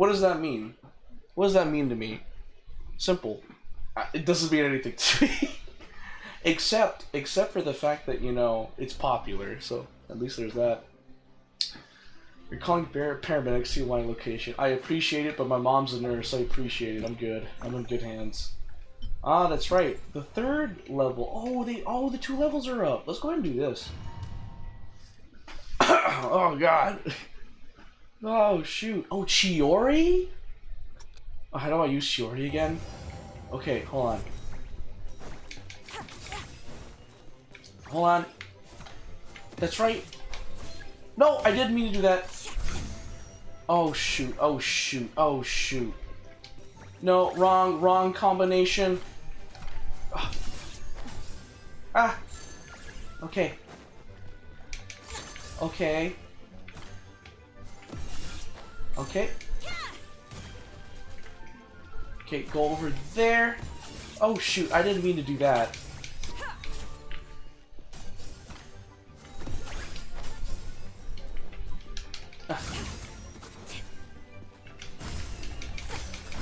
What does that mean? What does that mean to me? Simple. It doesn't mean anything to me. except for the fact that, you know, it's popular, so at least there's that. You're calling paramedics to my location. I appreciate it, but my mom's a nurse. I appreciate it. I'm good. I'm in good hands. Ah, that's right. The third level. Oh, the 2 levels are up. Let's go ahead and do this. Oh, God. Oh, shoot. Oh, Chiori? Oh, how do I use Chiori again? Okay, hold on. Hold on. That's right. No, I didn't mean to do that. Oh, shoot. Oh, shoot. Oh, shoot. No, wrong combination. Ah. Okay. Okay. Okay. Okay, go over there. Oh, shoot. I didn't mean to do that.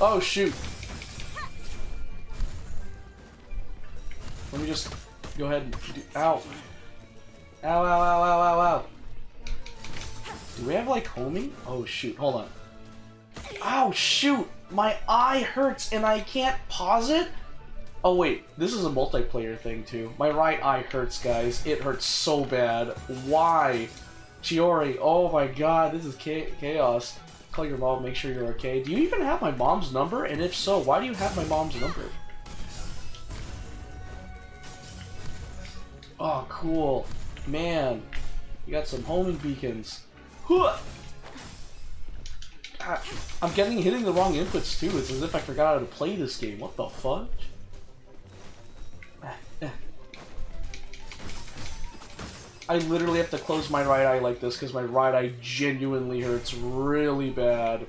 Oh, shoot. Let me just go ahead and do... Ow. Ow, ow, ow, ow, ow, ow. Do we have, like, homing? Oh, shoot. Hold on. Ow, shoot. My eye hurts and I can't pause it? Oh, wait. This is a multiplayer thing, too. My right eye hurts, guys. It hurts so bad. Why? Chiori. Oh, my God. This is chaos. Call your mom, make sure you're okay. Do you even have my mom's number? And if so, why do you have my mom's number? Oh, cool. Man, you got some homing beacons. God, I'm hitting the wrong inputs too. It's as if I forgot how to play this game. What the fudge? I literally have to close my right eye like this because my right eye genuinely hurts really bad.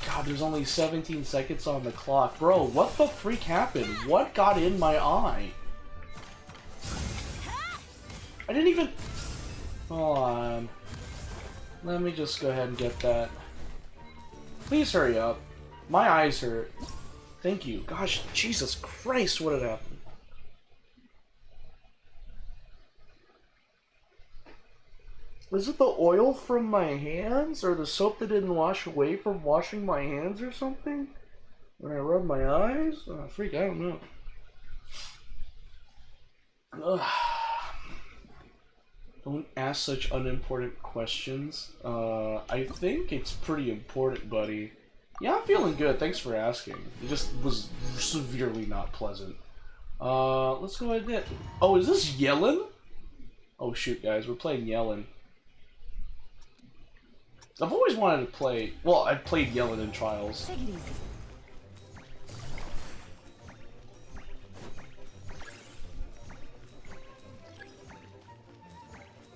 God, there's only 17 seconds on the clock. Bro, what the freak happened? What got in my eye? I didn't even... Hold on. Let me just go ahead and get that. Please hurry up. My eyes hurt. Thank you. Gosh, Jesus Christ, what had happened? Was it the oil from my hands? Or the soap that didn't wash away from washing my hands or something? When I rubbed my eyes? Oh, freak, I don't know. Ugh. Don't ask such unimportant questions. I think it's pretty important, buddy. Yeah, I'm feeling good. Thanks for asking. It just was severely not pleasant. Let's go ahead and hit. Oh, is this Yellen? Oh, shoot, guys. We're playing Yellen. I've always wanted to play... Well, I've played Yellen in Trials. Take it easy.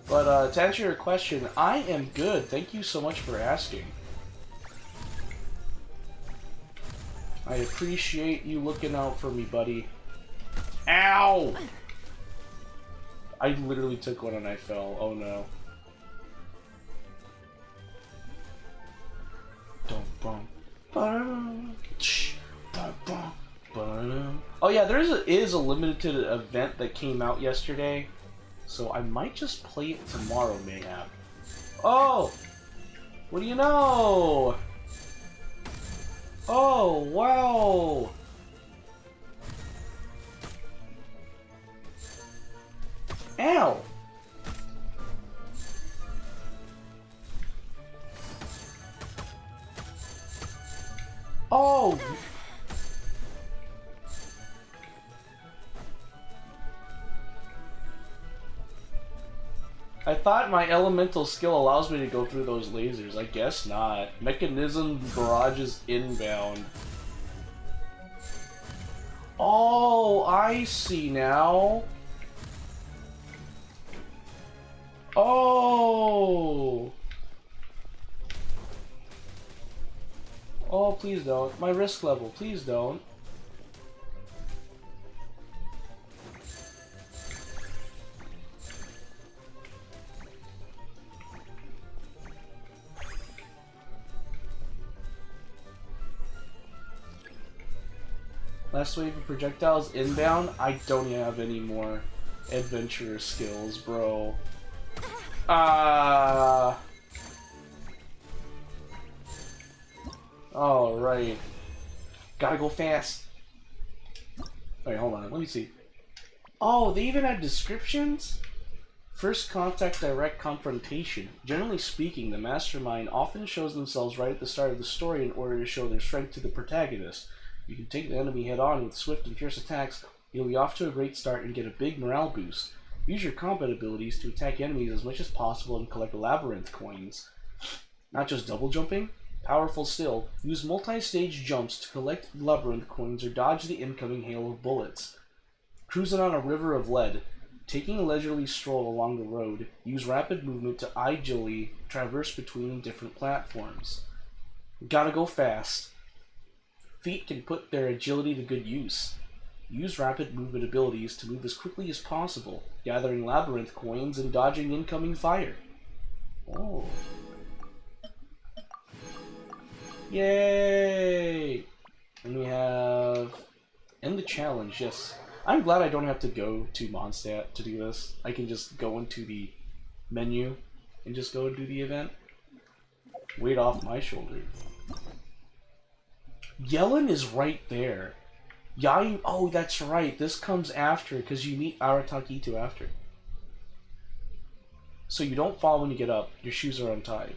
But, to answer your question, I am good. Thank you so much for asking. I appreciate you looking out for me, buddy. Ow! I literally took one and I fell. Oh, no. Oh yeah, there is a limited event that came out yesterday, so I might just play it tomorrow, mayhap. Oh! What do you know? Oh, wow! Ow! Oh! I thought my elemental skill allows me to go through those lasers. I guess not. Mechanism barrage is inbound. Oh, I see now. Oh! Oh, please don't. My risk level, please don't. Last wave of projectiles inbound. I don't have any more adventure skills, bro. Alright. Gotta go fast. Wait, hold on. Let me see. Oh, they even had descriptions? First contact, direct confrontation. Generally speaking, the mastermind often shows themselves right at the start of the story in order to show their strength to the protagonist. You can take the enemy head on with swift and fierce attacks. You'll be off to a great start and get a big morale boost. Use your combat abilities to attack enemies as much as possible and collect labyrinth coins. Not just double jumping? Powerful still. Use multi-stage jumps to collect labyrinth coins or dodge the incoming hail of bullets. Cruising on a river of lead. Taking a leisurely stroll along the road, use rapid movement to agilely traverse between different platforms. Gotta go fast. Feet can put their agility to good use. Use rapid movement abilities to move as quickly as possible, gathering labyrinth coins and dodging incoming fire. Oh. Yay! And we have... end the challenge, yes. I'm glad I don't have to go to Mondstadt to do this. I can just go into the menu and just go and do the event. Weight off my shoulder. Yellen is right there. Yayu, oh, that's right. This comes after, because you meet Aratakitu after. So you don't fall when you get up. Your shoes are untied.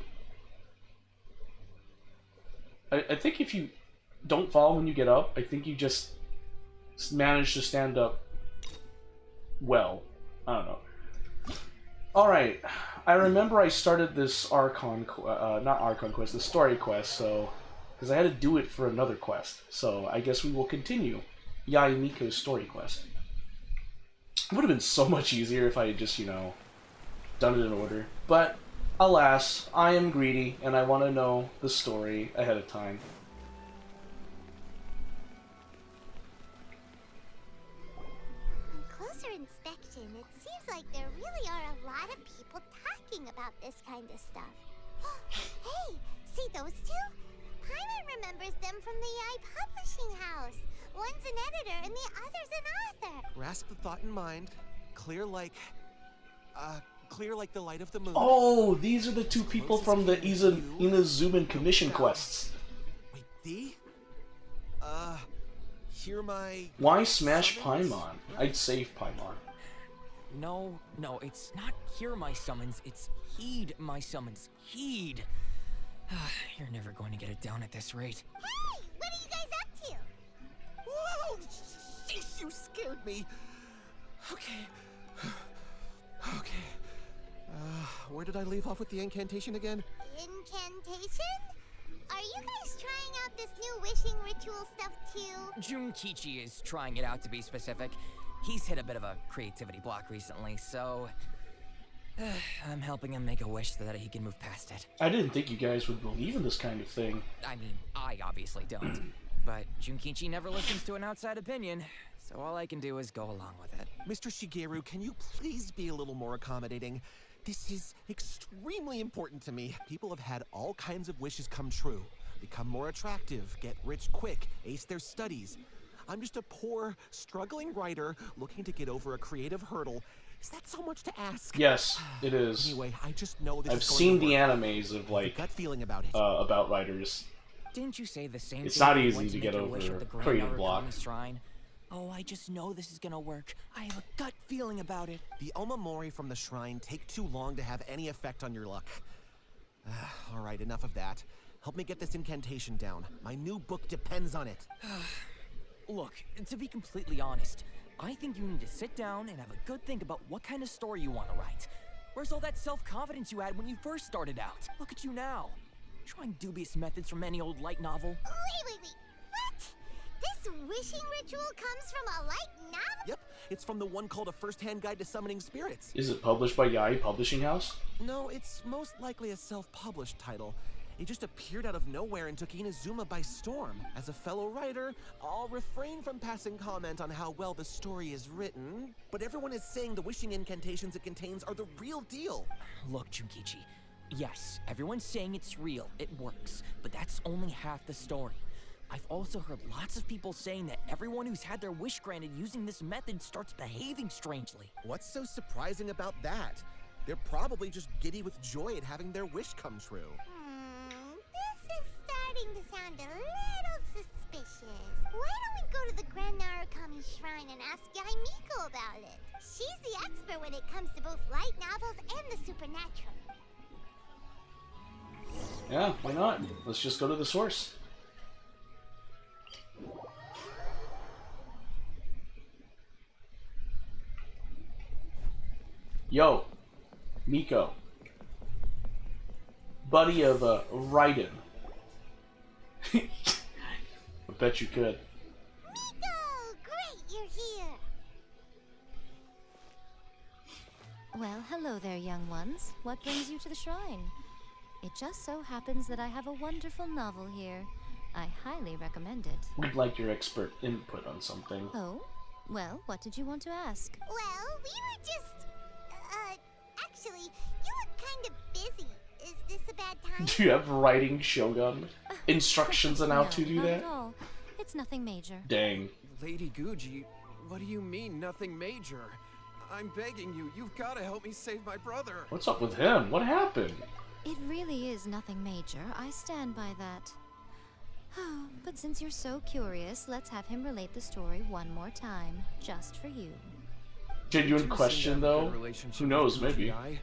I think if you don't fall when you get up, I think you just manage to stand up well. I don't know. Alright. I remember I started this Archon, not Archon quest, the story quest, so... because I had to do it for another quest. So I guess we will continue Yae Miko's story quest. It would have been so much easier if I had just, you know, done it in order. But, alas, I am greedy, and I want to know the story ahead of time. On closer inspection, it seems like there really are a lot of people talking about this kind of stuff. Hey, see those two? Paimon remembers them from the AI publishing house. One's an editor and the other's an author. Grasp the thought in mind. Clear like the light of the moon. Oh, these are the two people from the Inazuman commission quests. Wait, the? Hear my... Why smash Paimon? I'd save Paimon. No, it's not hear my summons, it's heed my summons. Heed. You're never going to get it down at this rate. Hey, what are you guys up to? Whoa! Sheesh, you scared me. Okay. Where did I leave off with the incantation again? Incantation? Are you guys trying out this new wishing ritual stuff too? Junkichi is trying it out, to be specific. He's hit a bit of a creativity block recently, so... I'm helping him make a wish so that he can move past it. I didn't think you guys would believe in this kind of thing. I mean, I obviously don't. But Junkichi never listens to an outside opinion, so all I can do is go along with it. Mr. Shigeru, can you please be a little more accommodating? This is extremely important to me. People have had all kinds of wishes come true. Become more attractive, get rich quick, ace their studies. I'm just a poor, struggling writer looking to get over a creative hurdle. Is that so much to ask? Yes, it is. Anyway, I just know this I've is going seen to the work. animes of, like, gut feeling about it. about writers. Didn't you say the same It's thing not when you easy went to make get your over wish at the Grand creative block. Aragami Shrine? Oh, I just know this is gonna work. I have a gut feeling about it. The Omamori from the shrine take too long to have any effect on your luck. Alright, enough of that. Help me get this incantation down. My new book depends on it. Look, to be completely honest, I think you need to sit down and have a good think about what kind of story you want to write. Where's all that self-confidence you had when you first started out? Look at you now. Trying dubious methods from any old light novel. Wait. What? This wishing ritual comes from a light novel? Yep, it's from the one called A First-Hand Guide to Summoning Spirits. Is it published by Yae Publishing House? No, it's most likely a self-published title. It just appeared out of nowhere and took Inazuma by storm. As a fellow writer, I'll refrain from passing comment on how well the story is written, but everyone is saying the wishing incantations it contains are the real deal. Look, Junkichi. Yes, everyone's saying it's real, it works, but that's only half the story. I've also heard lots of people saying that everyone who's had their wish granted using this method starts behaving strangely. What's so surprising about that? They're probably just giddy with joy at having their wish come true. This is starting to sound a little suspicious. Why don't we go to the Grand Narukami Shrine and ask Yai Miko about it? She's the expert when it comes to both light novels and the supernatural. Yeah, why not? Let's just go to the source. Yo, Miko. Buddy of Raiden. I bet you could. Miko! Great, you're here! Well, hello there, young ones. What brings you to the shrine? It just so happens that I have a wonderful novel here. I highly recommend it. We'd like your expert input on something. Oh? Well, what did you want to ask? Well, we were just... actually, you look kind of busy. Is this a bad time? Do you have writing Shogun instructions on how No, to do not that? at all. It's nothing major. Dang. Lady Guji, what do you mean, nothing major? I'm begging you, you've got to help me save my brother. What's up with him? What happened? It really is nothing major. I stand by that. Oh, but since you're so curious, let's have him relate the story one more time, just for you. Genuine You seem to question have a good though? relationship Who knows, with maybe. Guji.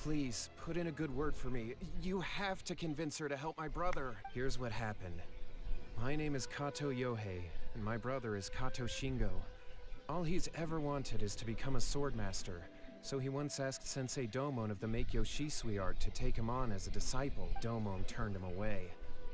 Please, put in a good word for me. You have to convince her to help my brother. Here's what happened. My name is Kato Yohei, and my brother is Kato Shingo. All he's ever wanted is to become a swordmaster, so he once asked Sensei Domon of the Meikyo Shisui art to take him on as a disciple. Domon turned him away.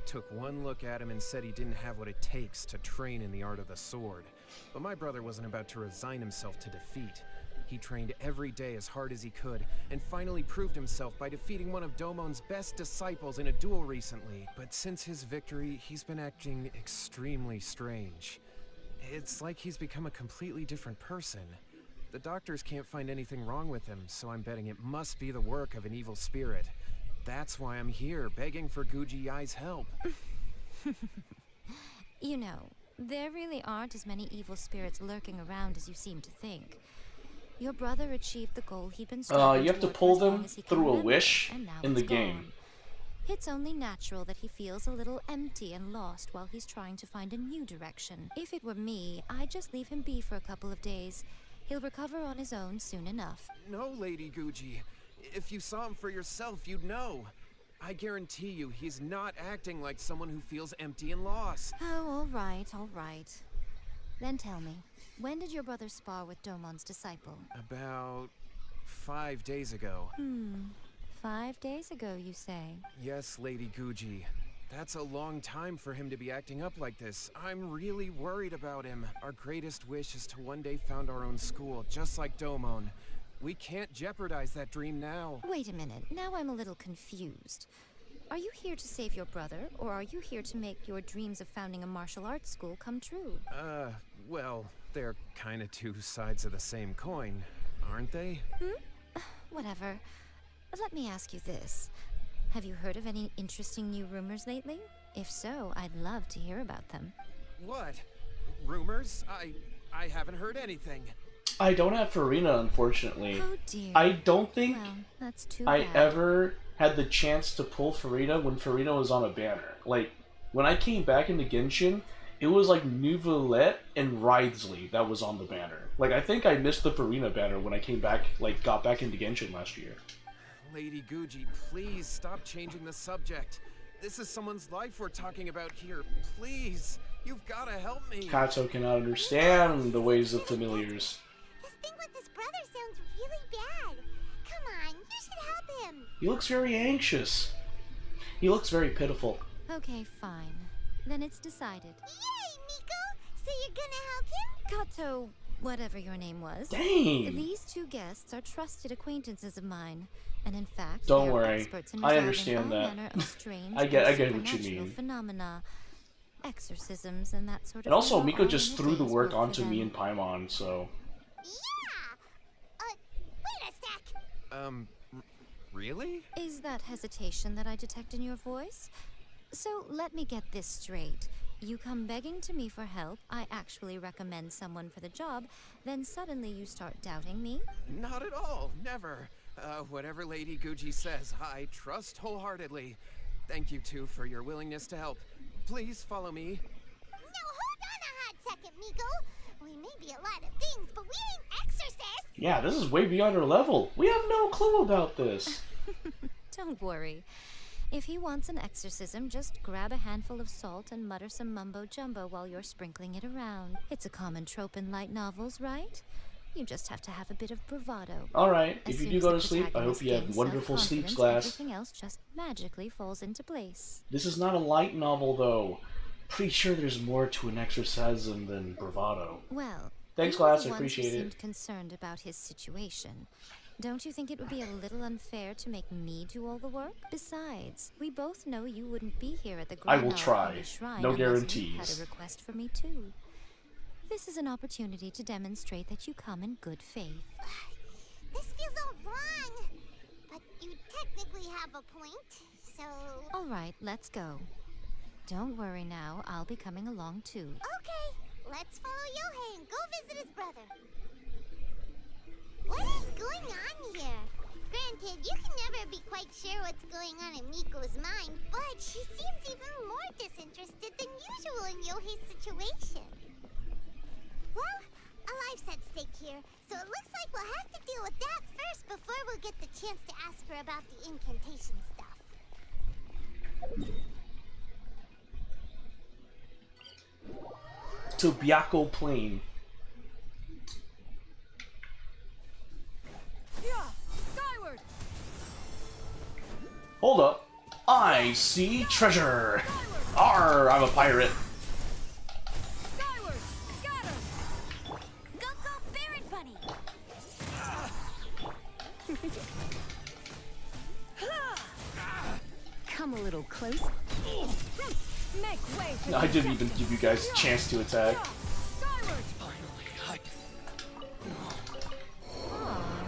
Took one look at him and said he didn't have what it takes to train in the art of the sword. But my brother wasn't about to resign himself to defeat. He trained every day as hard as he could, and finally proved himself by defeating one of Domon's best disciples in a duel recently. But since his victory, he's been acting extremely strange. It's like he's become a completely different person. The doctors can't find anything wrong with him, so I'm betting it must be the work of an evil spirit. That's why I'm here, begging for Guji Yai's help. You know, there really aren't as many evil spirits lurking around as you seem to think. Your brother achieved the goal he'd been striving You have to toward for pull as long them as he can through a remember, wish and now in the it's game. gone. It's only natural that he feels a little empty and lost while he's trying to find a new direction. If it were me, I'd just leave him be for a couple of days. He'll recover on his own soon enough. No, Lady Guji. If you saw him for yourself, you'd know. I guarantee you, he's not acting like someone who feels empty and lost. Oh, all right, all right. Then tell me, when did your brother spar with Domon's disciple? About 5 days ago. 5 days ago, you say? Yes, Lady Guji. That's a long time for him to be acting up like this. I'm really worried about him. Our greatest wish is to one day found our own school, just like Domon. We can't jeopardize that dream now. Wait a minute, now I'm a little confused. Are you here to save your brother, or are you here to make your dreams of founding a martial arts school come true? Well, they're kinda two sides of the same coin, aren't they? Whatever. Let me ask you this. Have you heard of any interesting new rumors lately? If so, I'd love to hear about them. What? Rumors? I haven't heard anything. I don't have Farina, unfortunately. Oh dear. I don't think Well, that's too I bad. ever had the chance to pull Farina when Farina was on a banner. Like, when I came back into Genshin, it was like Neuvillette and Ridesley that was on the banner. Like, I think I missed the Farina banner when I came back, like, got back into Genshin last year. Lady Guji, please stop changing the subject. This is someone's life we're talking about here. Please, you've gotta help me. Kato cannot understand the ways of familiars. This thing with his brother sounds really bad. Come on, you should help him. He looks very anxious. He looks very pitiful. Okay, fine. Then it's decided. Yay, Miko! So you're gonna help him? Kato, whatever your name was. Dang! These two guests are trusted acquaintances of mine, and in fact, Don't they're worry. experts in I resolving understand all that. manner of strange I get and what you supernatural mean. phenomena, exorcisms, and that sort of And also, thing are Miko all just in threw the day's work for onto me them. and Paimon, so... Yeah! Wait a sec. Really? Is that hesitation that I detect in your voice? So let me get this straight. You come begging to me for help, I actually recommend someone for the job, then suddenly you start doubting me? Not at all, never. Whatever Lady Guji says, I trust wholeheartedly. Thank you two for your willingness to help. Please follow me. No, hold on a hot second, Miko. We may be a lot of things, but we ain't exorcists. Yeah, this is way beyond our level. We have no clue about this. Don't worry. If he wants an exorcism, just grab a handful of salt and mutter some mumbo-jumbo while you're sprinkling it around. It's a common trope in light novels, right? You just have to have a bit of bravado. Alright, As if you soon do as go the to sleep, I hope protagonist you have gains wonderful sleep, self-confidence, Glass. everything else just magically falls into place. This is not a light novel, though. Pretty sure there's more to an exorcism than bravado. Well, Thanks, you were Glass, the I ones who appreciate it. seemed concerned about his situation. Don't you think it would be a little unfair to make me do all the work? Besides, we both know you wouldn't be here at the I will Grand try. on the shrine No unless you guarantees. had a request for me too. This is an opportunity to demonstrate that you come in good faith. This feels all wrong. But you technically have a point, so... All right, let's go. Don't worry now, I'll be coming along too. Okay, let's follow Yohei and go visit his brother. What is going on here? Granted, you can never be quite sure what's going on in Miko's mind, but she seems even more disinterested than usual in Yohei's situation. Well, a life's at stake here, so it looks like we'll have to deal with that first before we'll get the chance to ask her about the incantation stuff. Tobacco Plain. Yeah, skyward. Hold up. I see treasure. Arr, I'm a pirate. Skyward, scatter. Go, go, Barret Bunny! Come a little close. Make way for I didn't even give you guys a chance to attack. skyward.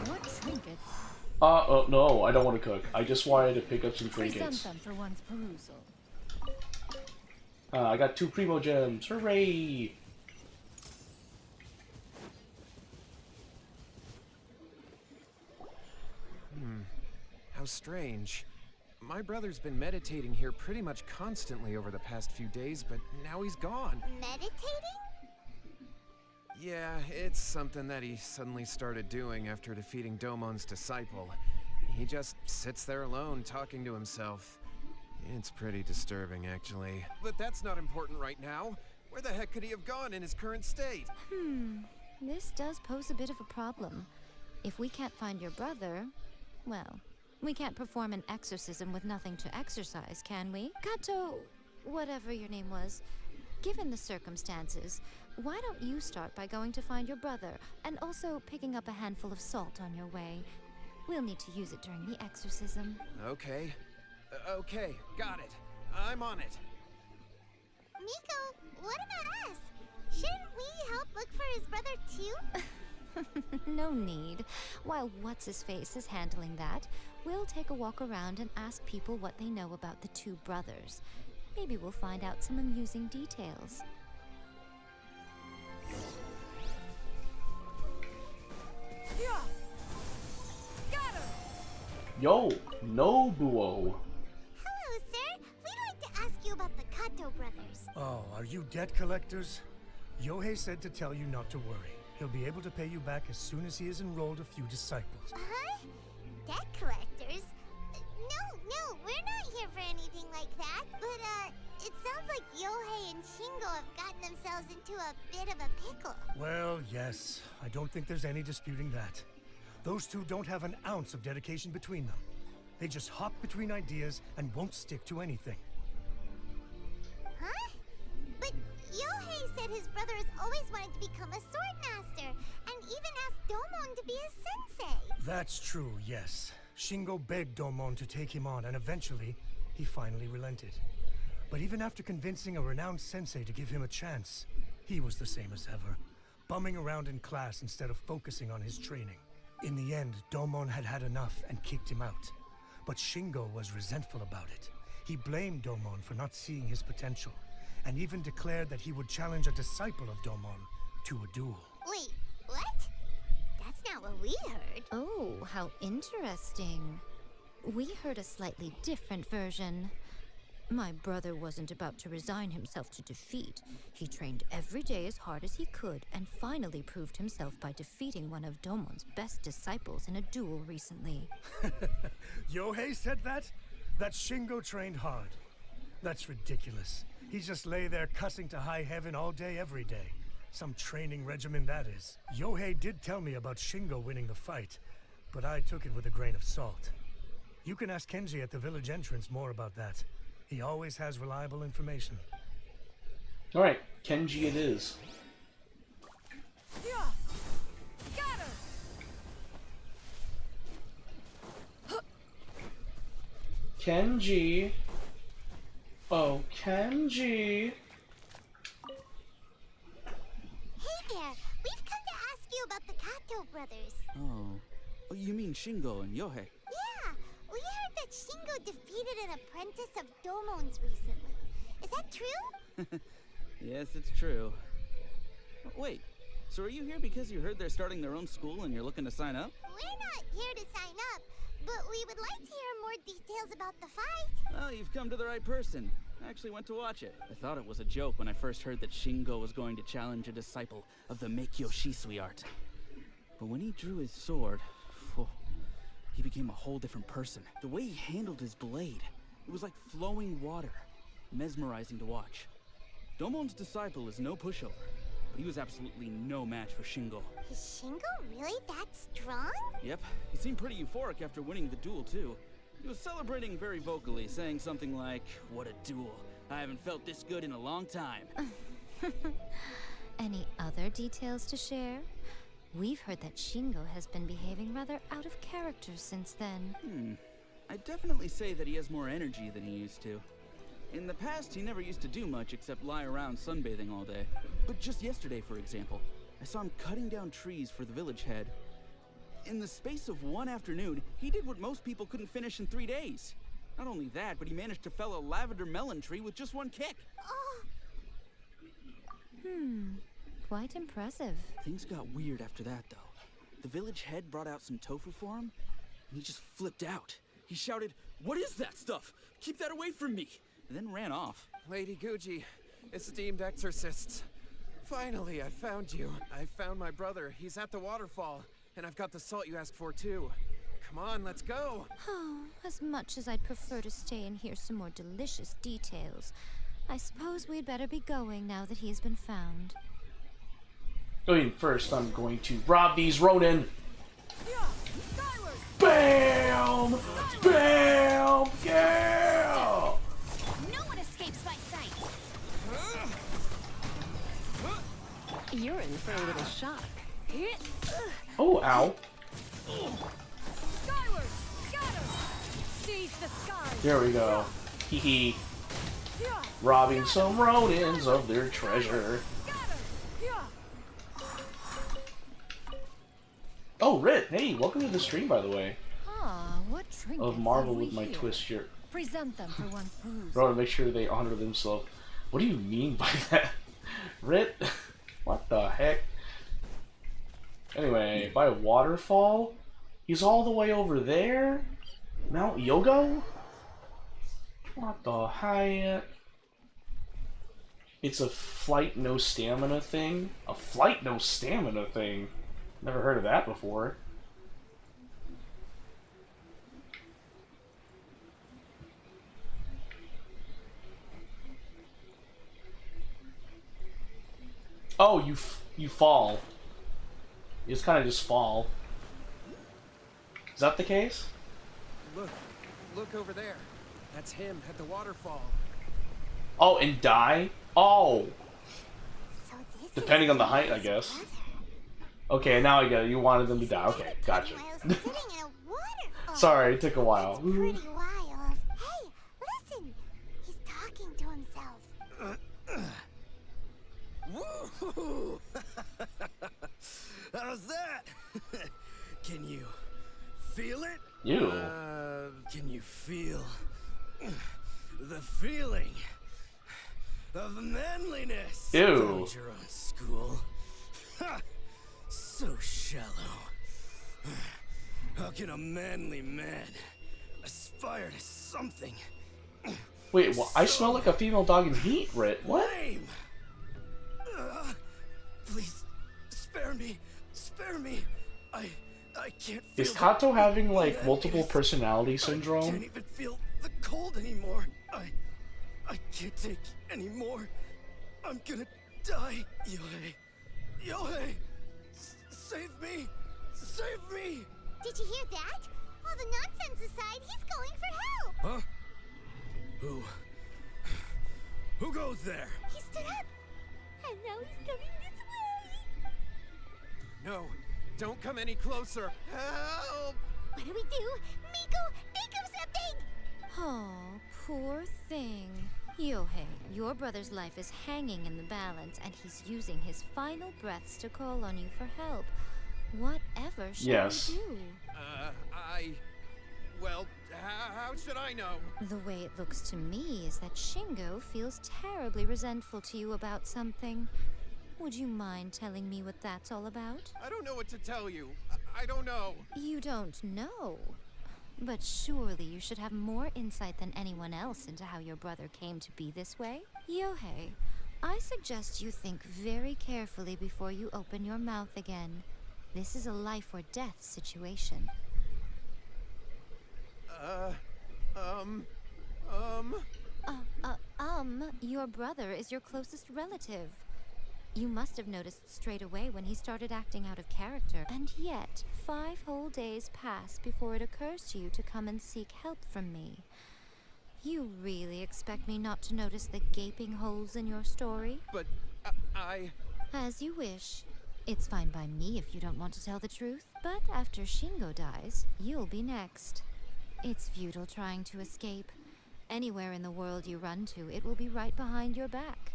What trinket? Oh, no, I don't want to cook. I just wanted to pick up some Present trinkets. them for one's perusal. I got 2 Primo Gems. Hooray! How strange. My brother's been meditating here pretty much constantly over the past few days, but now he's gone. Meditating? Yeah, it's something that he suddenly started doing after defeating Domon's disciple. He just sits there alone, talking to himself. It's pretty disturbing, actually. But that's not important right now. Where the heck could he have gone in his current state? This does pose a bit of a problem. If we can't find your brother, well, we can't perform an exorcism with nothing to exorcise, can we? Kato, whatever your name was, given the circumstances, why don't you start by going to find your brother, and also picking up a handful of salt on your way? We'll need to use it during the exorcism. Okay. Okay, got it. I'm on it. Miko, what about us? Shouldn't we help look for his brother too? No need. While What's-His-Face is handling that, we'll take a walk around and ask people what they know about the 2 brothers. Maybe we'll find out some amusing details. Yeah. Scatter. Yo, Nobuo. Hello, sir. We'd like to ask you about the Kato brothers. Oh, are you debt collectors? Yohei said to tell you not to worry. He'll be able to pay you back as soon as he has enrolled a few disciples. Huh? Debt collectors? No, we're not here for anything like that. But, it sounds like Yohei and Shingo have gotten themselves into a bit of a pickle. Well, yes. I don't think there's any disputing that. Those two don't have an ounce of dedication between them. They just hop between ideas and won't stick to anything. Huh? But Yohei said his brother has always wanted to become a sword master, and even asked Domon to be a sensei. That's true, yes. Shingo begged Domon to take him on, and eventually, he finally relented. But even after convincing a renowned sensei to give him a chance, he was the same as ever, bumming around in class instead of focusing on his training. In the end, Domon had had enough and kicked him out. But Shingo was resentful about it. He blamed Domon for not seeing his potential, and even declared that he would challenge a disciple of Domon to a duel. Wait, what? That's not what we heard. Oh, how interesting. We heard a slightly different version. My brother wasn't about to resign himself to defeat. He trained every day as hard as he could and finally proved himself by defeating one of Domon's best disciples in a duel recently. Yohei said that? That Shingo trained hard. That's ridiculous. He just lay there cussing to high heaven all day, every day. Some training regimen, that is. Yohei did tell me about Shingo winning the fight, but I took it with a grain of salt. You can ask Kenji at the village entrance more about that. He always has reliable information. Alright, Kenji it is. Kenji. Oh, Kenji. Hey there, we've come to ask you about the Kato brothers. Oh, you mean Shingo and Yohei? Yeah, we heard that Shingo defeated an apprentice of Domon's recently. Is that true? Yes, it's true. Wait, so are you here because you heard they're starting their own school and you're looking to sign up? We're not here to sign up, but we would like to hear more details about the fight. Well, you've come to the right person. I actually went to watch it. I thought it was a joke when I first heard that Shingo was going to challenge a disciple of the Meikyo Shisui art. But when he drew his sword, he became a whole different person. The way he handled his blade, it was like flowing water, mesmerizing to watch. Domon's disciple is no pushover, but he was absolutely no match for Shingo. Is Shingo really that strong? Yep, he seemed pretty euphoric after winning the duel too. He was celebrating very vocally, saying something like, "What a duel. I haven't felt this good in a long time." Any other details to share? We've heard that Shingo has been behaving rather out of character since then. I'd definitely say that he has more energy than he used to. In the past, he never used to do much except lie around sunbathing all day. But just yesterday, for example, I saw him cutting down trees for the village head. In the space of one afternoon, he did what most people couldn't finish in 3 days. Not only that, but he managed to fell a lavender melon tree with just one kick. Quite impressive. Things got weird after that, though. The village head brought out some tofu for him, and he just flipped out. He shouted, "What is that stuff? Keep that away from me!" and then ran off. Lady Guji, esteemed exorcists. Finally, I found you. I found my brother. He's at the waterfall. And I've got the salt you asked for, too. Come on, let's go. Oh, as much as I'd prefer to stay and hear some more delicious details, I suppose we'd better be going now that he has been found. I mean, first I'm going to rob these Ronin. Bam! Bam! Yeah! No one escapes my sight. You're in for a little shock. Oh, ow. Skyward, scatter. Seize the skies. There we go. Hee hee. Robbing some Ronins of their treasure. Oh, Rit, hey, welcome to the stream, by the way. What trinkets Of Marvel have we with my here? twist shirt. Present them for one's perusal. I want to make sure they honor themselves. What do you mean by that? Rit? What the heck? Anyway, by a waterfall? He's all the way over there? Mount Yogo? What the heck? It's a flight no stamina thing? A flight no stamina thing? Never heard of that before. Oh, you fall. You just kind of just fall. Is that the case? Look over there. That's him at the waterfall. Oh, and die? Oh! So this Depending is on the height, I his guess. brother. Okay, now I get it. You wanted them to die. Okay, gotcha. While sitting in a waterfall. Sorry, it took a while. Pretty wild. Hey, listen. He's talking to himself. Woo! How's that? Can you feel it? Ew. Can you feel the feeling? of manliness. Ew. Build your own school. Ha! So shallow. How can a manly man aspire to something? Wait, well, I smell like a female dog in heat, Rit. What? Lame. Please, spare me. Spare me. I can't feel Is Kato having like multiple manliness. personality I can't syndrome? even feel the cold anymore. I can't take anymore. I'm gonna die. Yohei. Yohei! Save me! Save me! Did you hear that? All the nonsense aside, he's going for help! Huh? Who goes there? He stood up! And now he's coming this way! No, don't come any closer. Help! What do we do? Miko, think of something! Oh, poor thing. Yohei, your brother's life is hanging in the balance, and he's using his final breaths to call on you for help. Whatever shall Yes. we do? Well, how should I know? The way it looks to me is that Shingo feels terribly resentful to you about something. Would you mind telling me what that's all about? I don't know what to tell you. I don't know. You don't know. But surely you should have more insight than anyone else into how your brother came to be this way. Yohei, I suggest you think very carefully before you open your mouth again. This is a life or death situation. Your brother is your closest relative. You must have noticed straight away when he started acting out of character. And yet, 5 whole days pass before it occurs to you to come and seek help from me. You really expect me not to notice the gaping holes in your story? But As you wish. It's fine by me if you don't want to tell the truth. But after Shingo dies, you'll be next. It's futile trying to escape. Anywhere in the world you run to, it will be right behind your back.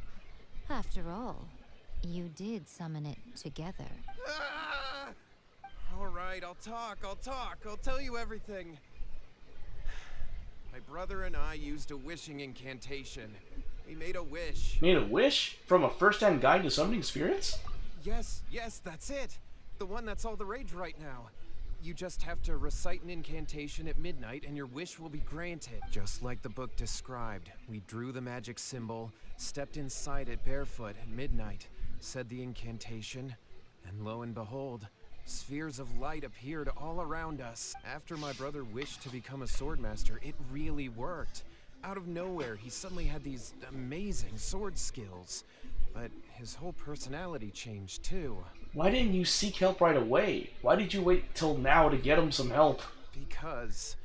After all, you did summon it together. All right, I'll talk. I'll tell you everything. My brother and I used a wishing incantation. We made a wish. Made a wish? From a first-hand guide to summoning spirits? Yes, that's it. The one that's all the rage right now. You just have to recite an incantation at midnight and your wish will be granted. Just like the book described, we drew the magic symbol, stepped inside it barefoot at midnight, said the incantation, and lo and behold, spheres of light appeared all around us. After my brother wished to become a swordmaster, it really worked. Out of nowhere, he suddenly had these amazing sword skills. But his whole personality changed too. Why didn't you seek help right away? Why did you wait till now to get him some help? Because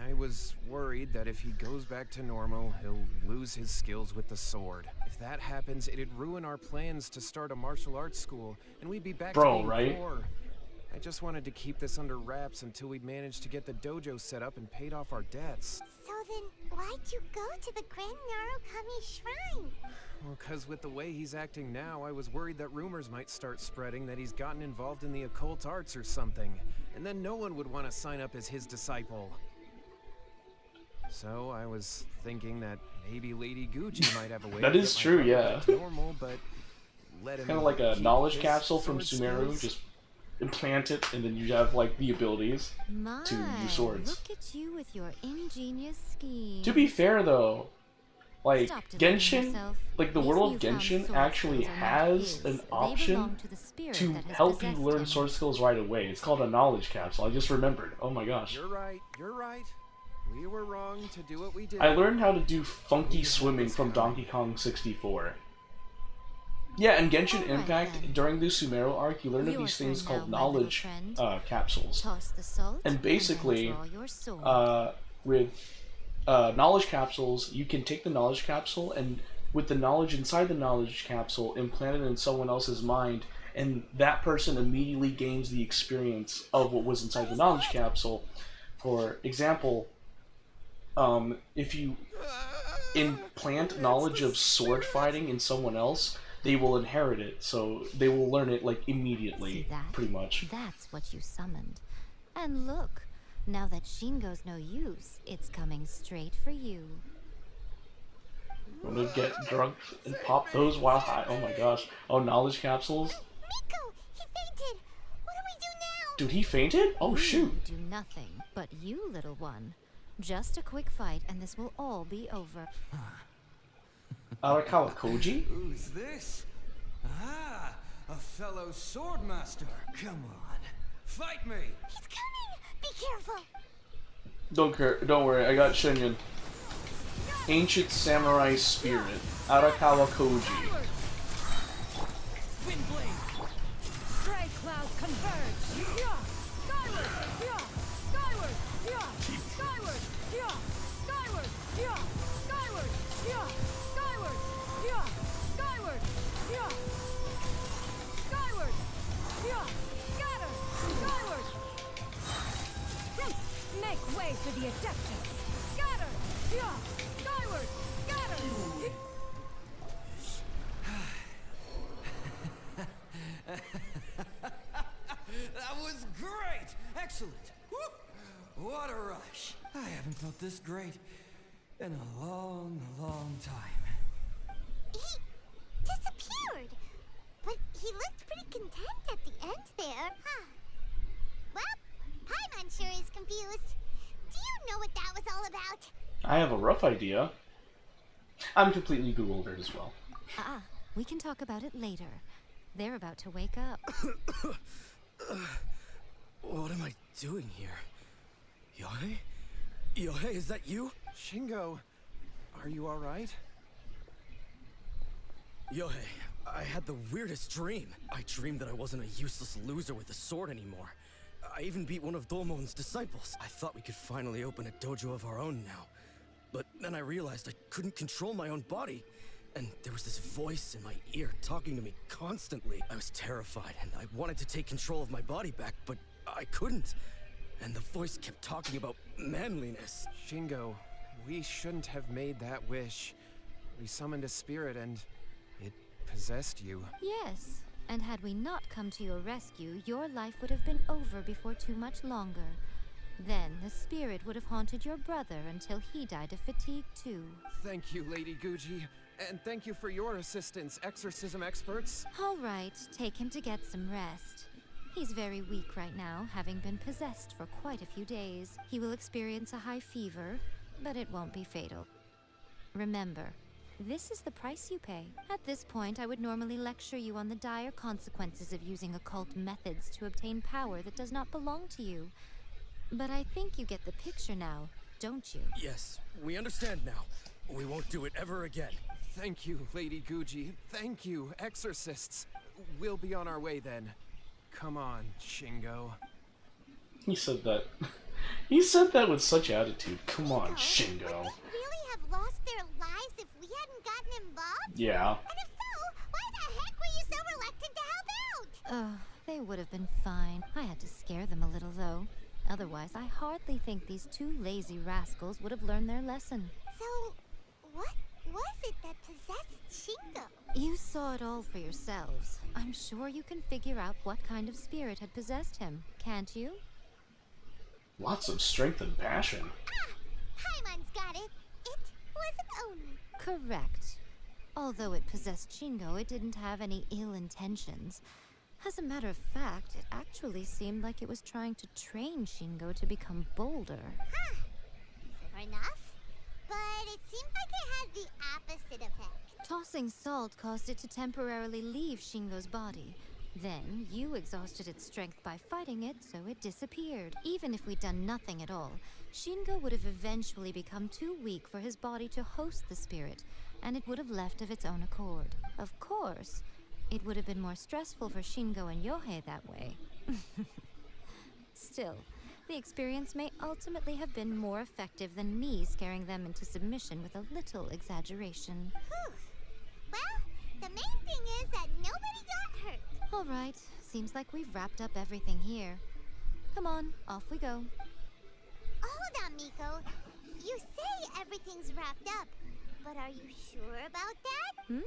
I was worried that if he goes back to normal, he'll lose his skills with the sword. If that happens, it'd ruin our plans to start a martial arts school, and we'd be back to being right? poor. I just wanted to keep this under wraps until we'd managed to get the dojo set up and paid off our debts. So then, why'd you go to the Grand Narukami Shrine? Well, because with the way he's acting now, I was worried that rumors might start spreading that he's gotten involved in the occult arts or something, and then no one would want to sign up as his disciple. So I was thinking that maybe Lady Gucci might have a way That to is get my true, brother yeah. back to normal, but let him Kind of like a keep knowledge his capsule from sword Sumeru. skills. Just implant it, and then you have like the abilities to use swords. Look at you with your ingenious scheme. To be fair, though, like Stop deluting Genshin, yourself. like the These world of newfound Genshin sword actually skills are not has his. an They option belong to the spirit to that has help you possessed learn him. sword skills right away. It's called a knowledge capsule. I just remembered. Oh my gosh. You're right. We were wrong to do what we did. I learned how to do funky swimming from Donkey Kong 64. Yeah, and Genshin Alright, Impact, then. during the Sumeru arc, you learn of Your these things turn called now, my little knowledge friend. capsules. Toss the salt, And basically, then draw your sword. with knowledge capsules, you can take the knowledge capsule and with the knowledge inside the knowledge capsule, implant it in someone else's mind, and that person immediately gains the experience of what was inside the knowledge capsule. For example, if you implant knowledge of sword fighting in someone else, they will inherit it, so they will learn it like immediately, See that? pretty much. That's what you summoned. And look, now that Shingo's no use, it's coming straight for you. I'm gonna would get drunk and pop those while high. Oh my gosh. Oh, knowledge capsules? Miko, he fainted. What do we do now? Dude, he fainted? Oh, We shoot. do nothing. But you, little one. Just a quick fight, and this will all be over. Arakawa Koji? Who's this? Ah, a fellow swordmaster. Come on, fight me. He's coming. Be careful. Don't worry, I got Shinyan. Ancient Samurai Spirit. Arakawa Koji. Wind blade. Stray clouds converge. Yeah. Skyward. Yeah. Skyward. Yeah. Skyward. Yeah. Skyward. Yeah. Skyward. Yeah. Skyward. Yeah. Skyward. Yeah. Skyward. Yeah. Scatter. Skyward. Make way for the Adeptus. Scatter. Yeah. Skyward. Scatter. That was great. Excellent. Woo. What a rush. I haven't felt this great in a long, long time. He disappeared. But he looked pretty content at the end there. Huh. Well, Paimon sure is confused. Do you know what that was all about? I have a rough idea. I'm completely bewildered as well. We can talk about it later. They're about to wake up. What am I doing here? Yohei? Yohei, is that you? Shingo, are you alright? Yohei, I had the weirdest dream. I dreamed that I wasn't a useless loser with a sword anymore. I even beat one of Domon's disciples. I thought we could finally open a dojo of our own now. But then I realized I couldn't control my own body. And there was this voice in my ear talking to me constantly. I was terrified and I wanted to take control of my body back, but I couldn't. And the voice kept talking about manliness. Shingo, we shouldn't have made that wish. We summoned a spirit and it possessed you. Yes, and had we not come to your rescue, your life would have been over before too much longer. Then the spirit would have haunted your brother until he died of fatigue too. Thank you, Lady Guji. And thank you for your assistance, exorcism experts. All right, take him to get some rest. He's very weak right now, having been possessed for quite a few days. He will experience a high fever, but it won't be fatal. Remember, this is the price you pay. At this point, I would normally lecture you on the dire consequences of using occult methods to obtain power that does not belong to you. But I think you get the picture now, don't you? Yes, we understand now. We won't do it ever again. Thank you, Lady Guji. Thank you, exorcists. We'll be on our way then. Come on, Shingo. He said that. He said that with such attitude. Come on, Shingo. Would they really have lost their lives if we hadn't gotten involved? Yeah. And if so, why the heck were you so reluctant to help out? Oh, they would have been fine. I had to scare them a little, though. Otherwise, I hardly think these two lazy rascals would have learned their lesson. So, what was it that possessed Shingo? You saw it all for yourselves. I'm sure you can figure out what kind of spirit had possessed him, can't you? Lots of strength and passion. Paimon's got it. It was Oni. Correct. Although it possessed Shingo, it didn't have any ill intentions. As a matter of fact, it actually seemed like it was trying to train Shingo to become bolder. Huh. Fair enough. But it seemed like it had the opposite effect. Tossing salt caused it to temporarily leave Shingo's body. Then, you exhausted its strength by fighting it, so it disappeared. Even if we'd done nothing at all, Shingo would have eventually become too weak for his body to host the spirit, and it would have left of its own accord. Of course, it would have been more stressful for Shingo and Yohei that way. Still, the experience may ultimately have been more effective than me scaring them into submission with a little exaggeration. Whew. Well, the main thing is that nobody got hurt. All right, seems like we've wrapped up everything here. Come on, off we go. Hold on, Miko. You say everything's wrapped up, but are you sure about that?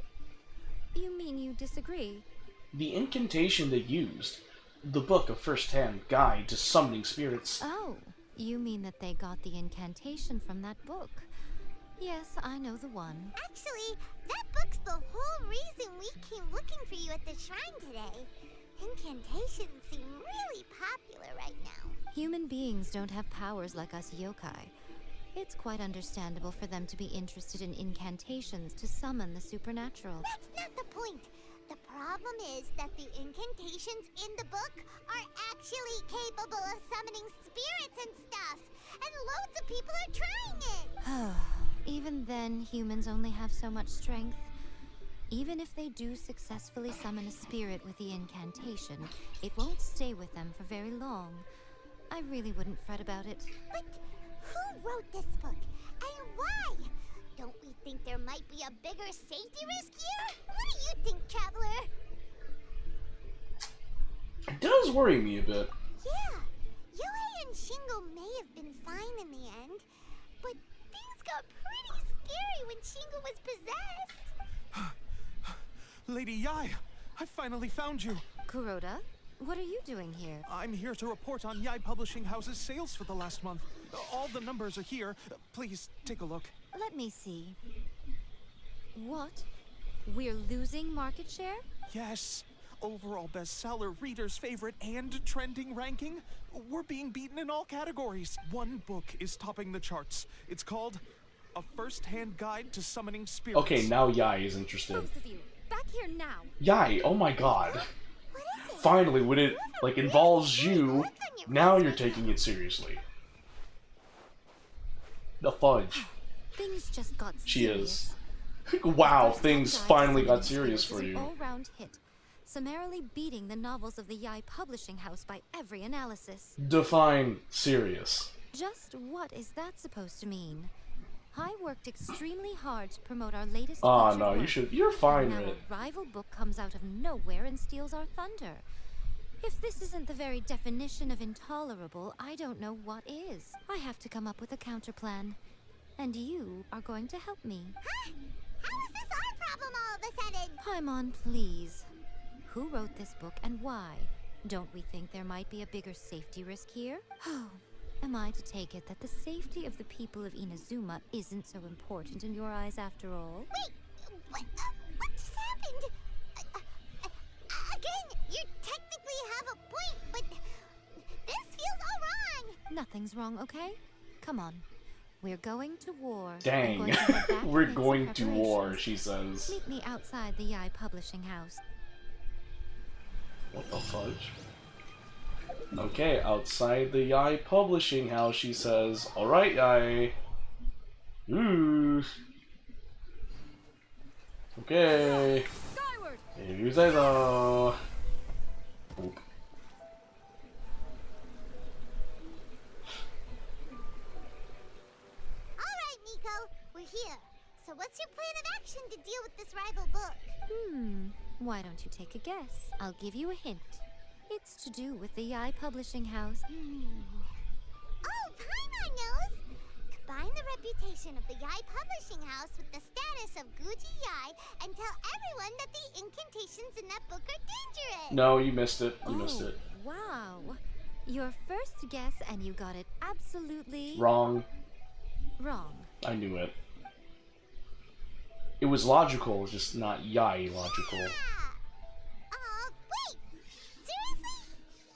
You mean you disagree? The incantation they used, the book of first-hand guide to summoning spirits. Oh, you mean that they got the incantation from that book? Yes, I know the one. Actually, whole reason we came looking for you at the shrine today. Incantations seem really popular right now. Human beings don't have powers like us yokai. It's quite understandable for them to be interested in incantations to summon the supernatural. That's not the point. The problem is that the incantations in the book are actually capable of summoning spirits and stuff. And loads of people are trying it. Even then, humans only have so much strength. Even if they do successfully summon a spirit with the incantation, it won't stay with them for very long. I really wouldn't fret about it. But who wrote this book? And why? Don't we think there might be a bigger safety risk here? What do you think, Traveler? It does worry me a bit. Yeah, Yohei and Shingo may have been fine in the end, but things got pretty scary when Shingo was possessed. Lady Yai, I finally found you. Kuroda, what are you doing here? I'm here to report on Yai Publishing House's sales for the last month. All the numbers are here. Please take a look. Let me see. What? We're losing market share? Yes. Overall bestseller, readers' favorite, and trending ranking. We're being beaten in all categories. One book is topping the charts. It's called A First-Hand Guide to Summoning Spirits. Okay, now Yai is interested. Both of you, back here now. Yai, oh my god. Finally, when it, like, involves you, now you're taking it seriously. The fudge. Things just got She serious. is. Wow, First things Hand Guide to finally got Summoning serious Spirits for is you. an all-round hit, summarily beating the novels of the Yai Publishing House by every analysis. Define serious. Just what is that supposed to mean? I worked extremely hard to promote our latest Oh featured no, work, you're fine, and now Rit. a rival book comes out of nowhere and steals our thunder. If this isn't the very definition of intolerable, I don't know what is. I have to come up with a counterplan. And you are going to help me. Huh? How is this our problem all of a sudden? Paimon, please. Who wrote this book and why? Don't we think there might be a bigger safety risk here? Am I to take it that the safety of the people of Inazuma isn't so important in your eyes after all? Wait, what just happened? Again, you technically have a point, but this feels all wrong. Nothing's wrong, okay? Come on. We're going to war. I'm Dang. going to head back We're and make some going to war, preparations. she says. Meet me outside the Yai Publishing House. What the fudge? Okay, outside the Yai Publishing House, she says, alright, Yai. Ooh. Okay. Skyward! If you say so. Oop. Alright, Nico, we're here. So what's your plan of action to deal with this rival book? Why don't you take a guess? I'll give you a hint. It's to do with the Yai Publishing House. Oh, Paimon knows! Combine the reputation of the Yai Publishing House with the status of Guji Yai and tell everyone that the incantations in that book are dangerous! No, you missed it. You missed it. Wow. Your first guess and you got it absolutely Wrong. wrong. I knew it. It was logical, just not Yai logical. Wait! Seriously?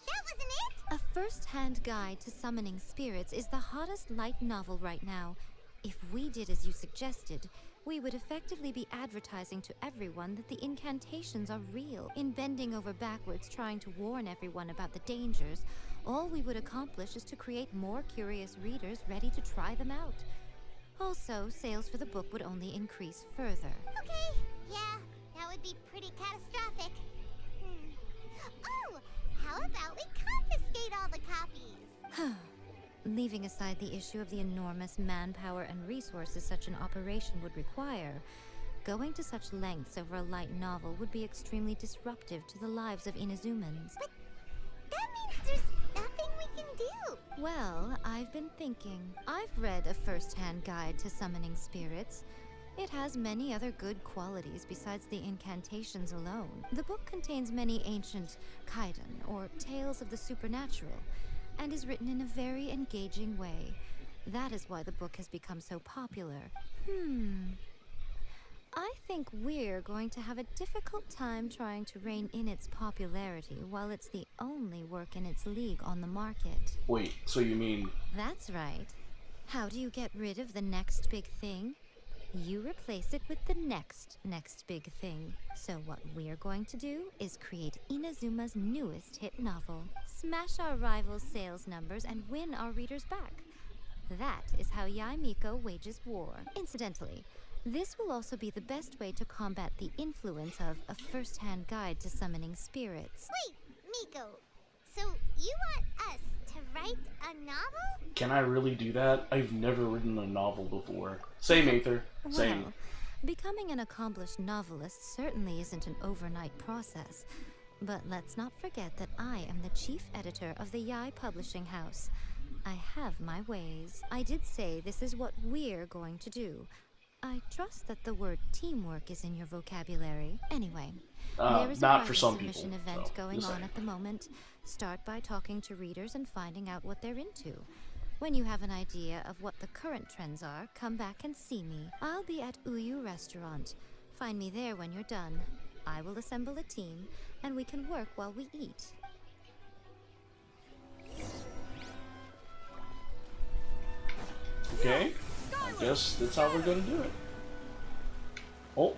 That wasn't it? A first-hand guide to summoning spirits is the hottest light novel right now. If we did as you suggested, we would effectively be advertising to everyone that the incantations are real. In bending over backwards trying to warn everyone about the dangers, all we would accomplish is to create more curious readers ready to try them out. Also, sales for the book would only increase further. Okay, yeah, that would be pretty catastrophic. Oh, how about we confiscate all the copies? Leaving aside the issue of the enormous manpower and resources such an operation would require, going to such lengths over a light novel would be extremely disruptive to the lives of Inazumans. But that means there's nothing we can do. Well, I've been thinking. I've read A First-Hand Guide to Summoning Spirits. It has many other good qualities besides the incantations alone. The book contains many ancient kaiden, or tales of the supernatural, and is written in a very engaging way. That is why the book has become so popular. I think we're going to have a difficult time trying to rein in its popularity while it's the only work in its league on the market. Wait, so you mean... That's right. How do you get rid of the next big thing? You replace it with the next big thing. So what we're going to do is create Inazuma's newest hit novel, smash our rivals' sales numbers, and win our readers back. That is how Yae Miko wages war. Incidentally, this will also be the best way to combat the influence of a first-hand guide to summoning spirits. Wait, Miko. So you want us to write a novel? Can I really do that? I've never written a novel before. Same, Aether. Same. Well, becoming an accomplished novelist certainly isn't an overnight process. But let's not forget that I am the chief editor of the Yae Publishing House. I have my ways. I did say this is what we're going to do. I trust that the word teamwork is in your vocabulary. Anyway, there is not a for writer some submission people, event though. going Just on saying. at the moment. Start by talking to readers and finding out what they're into. When you have an idea of what the current trends are, come back and see me. I'll be at Uyu Restaurant. Find me there when you're done. I will assemble a team, and we can work while we eat. Okay. I guess that's how we're gonna do it. Oh.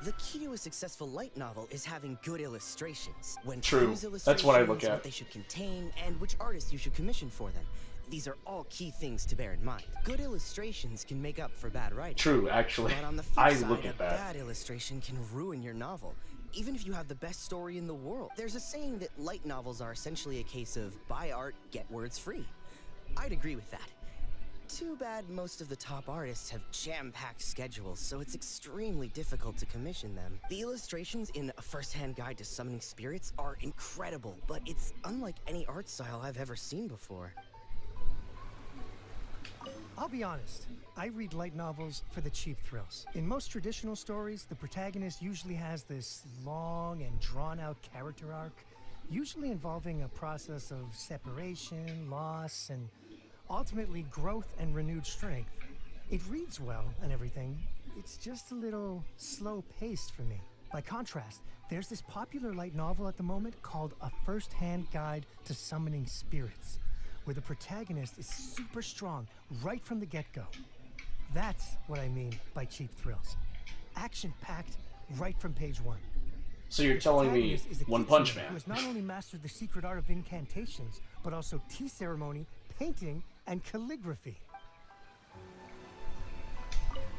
The key to a successful light novel is having good illustrations. When True. That's what I look at. What they should contain, and which artists you should commission for them. These are all key things to bear in mind. Good illustrations can make up for bad writing. True, actually. But on the flip I side, look at a that. bad illustration can ruin your novel, even if you have the best story in the world. There's a saying that light novels are essentially a case of buy art, get words free. I'd agree with that. Too bad most of the top artists have jam-packed schedules, so it's extremely difficult to commission them. The illustrations in A First-Hand Guide to Summoning Spirits are incredible, but it's unlike any art style I've ever seen before. I'll be honest, I read light novels for the cheap thrills. In most traditional stories, the protagonist usually has this long and drawn-out character arc, usually involving a process of separation, loss, and ultimately growth and renewed strength. It reads well and everything, it's just a little slow-paced for me. By contrast, there's this popular light novel at the moment called A First-Hand Guide to Summoning Spirits, where the protagonist is super strong right from the get-go. That's what I mean by cheap thrills. Action-packed right from page one. So you're telling me Protagonist is a One kid Punch singer Man. who has not only mastered the secret art of incantations, but also tea ceremony, painting, and calligraphy.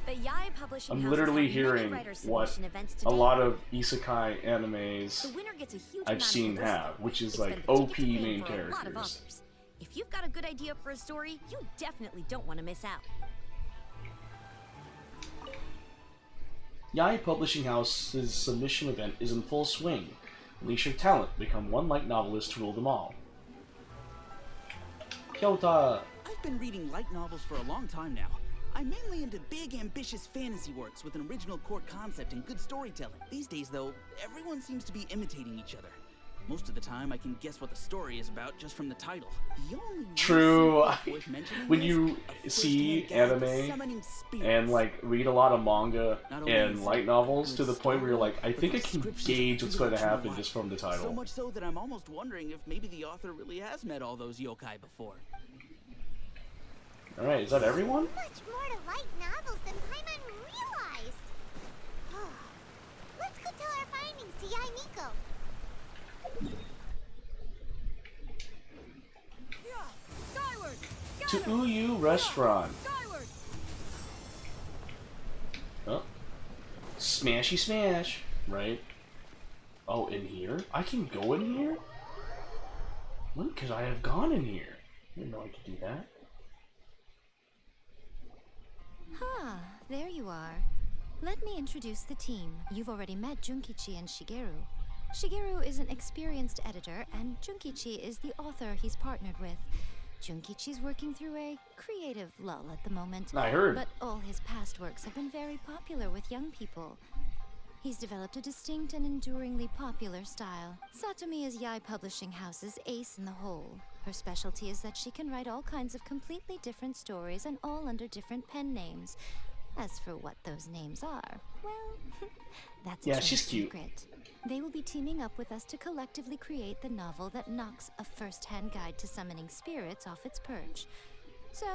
The Yae Publishing I'm House literally has many hearing writer what submission events a today. lot of isekai animes The winner gets a huge I've amount of seen publicity. have, which is It's like been the OP ticket to fame main for a lot of characters. authors. If you've got a good idea for a story, you definitely don't want to miss out. Yae Publishing House's submission event is in full swing. Unleash your talent, become one light novelist to rule them all. Kyota! I've been reading light novels for a long time now. I'm mainly into big, ambitious fantasy works with an original core concept and good storytelling. These days, though, everyone seems to be imitating each other. Most of the time, I can guess what the story is about just from the title. The only True. recent book worth mentioning When is you A see First-Hand Guide to anime Summoning Spirits. and like read a lot of manga Not only and is light it novels a to good the point where you're story, like, I but think the I can descriptions gauge are what's going to really happen true just from the So title. much so that I'm almost wondering if maybe the author really has met all those yokai before. Alright, is that everyone? Much more to light novels than Paimon realized. Let's go tell our findings to Yae Miko. Skyward! To Uyu Restaurant. Skyward! Oh. Smashy smash. Right. Oh, in here? I can go in here? When could I have gone in here? I didn't know I could do that. Ah, there you are. Let me introduce the team. You've already met Junkichi and Shigeru. Shigeru is an experienced editor, and Junkichi is the author he's partnered with. Junkichi's working through a creative lull at the moment. I heard. But all his past works have been very popular with young people. He's developed a distinct and enduringly popular style. Satomi is Yae Publishing House's ace in the hole. Her specialty is that she can write all kinds of completely different stories and all under different pen names. As for what those names are, well, that's Yeah, a she's trade cute. secret. They will be teaming up with us to collectively create the novel that knocks a first-hand guide to summoning spirits off its perch. So,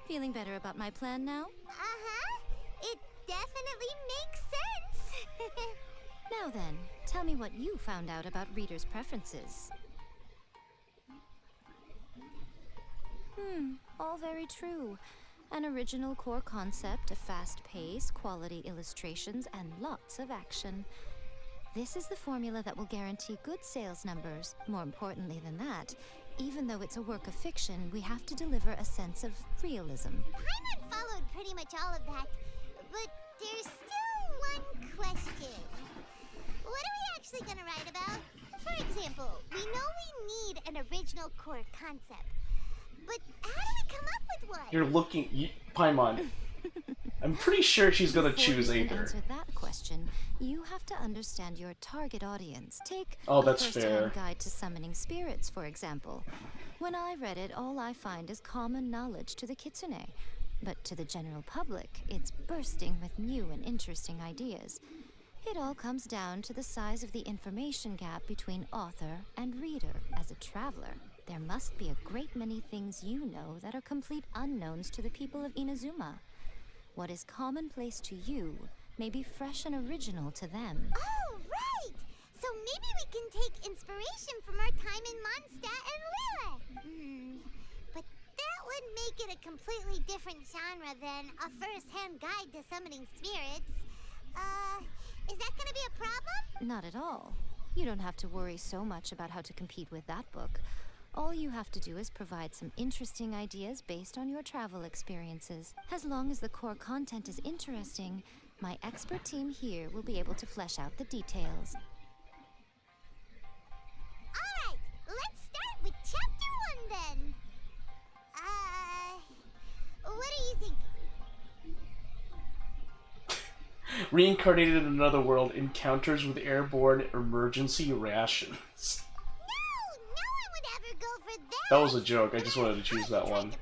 feeling better about my plan now? Uh-huh. It definitely makes sense. Now then, tell me what you found out about readers' preferences. All very true. An original core concept, a fast pace, quality illustrations, and lots of action. This is the formula that will guarantee good sales numbers. More importantly than that, even though it's a work of fiction, we have to deliver a sense of realism. Paimon followed pretty much all of that, but there's still one question. What are we actually gonna write about? For example, we know we need an original core concept, but how do we come up with one? You're looking... Paimon. I'm pretty sure she's gonna choose Before you can Aether. answer that question, you have to understand your target audience. Take Oh, A that's First-Hand fair. Guide to Summoning Spirits, for example. When I read it, all I find is common knowledge to the kitsune. But to the general public, it's bursting with new and interesting ideas. It all comes down to the size of the information gap between author and reader. As a traveler, there must be a great many things you know that are complete unknowns to the people of Inazuma. What is commonplace to you may be fresh and original to them. Oh, right! So maybe we can take inspiration from our time in Mondstadt and Lille. But that would make it a completely different genre than A First-Hand Guide to Summoning Spirits. Is that gonna be a problem? Not at all. You don't have to worry so much about how to compete with that book. All you have to do is provide some interesting ideas based on your travel experiences. As long as the core content is interesting, my expert team here will be able to flesh out the details. Alright, let's start with Chapter 1 then. What do you think? Reincarnated in another world, encounters with airborne emergency rations. No one would ever go for that. That was a joke. I just wanted to choose that one.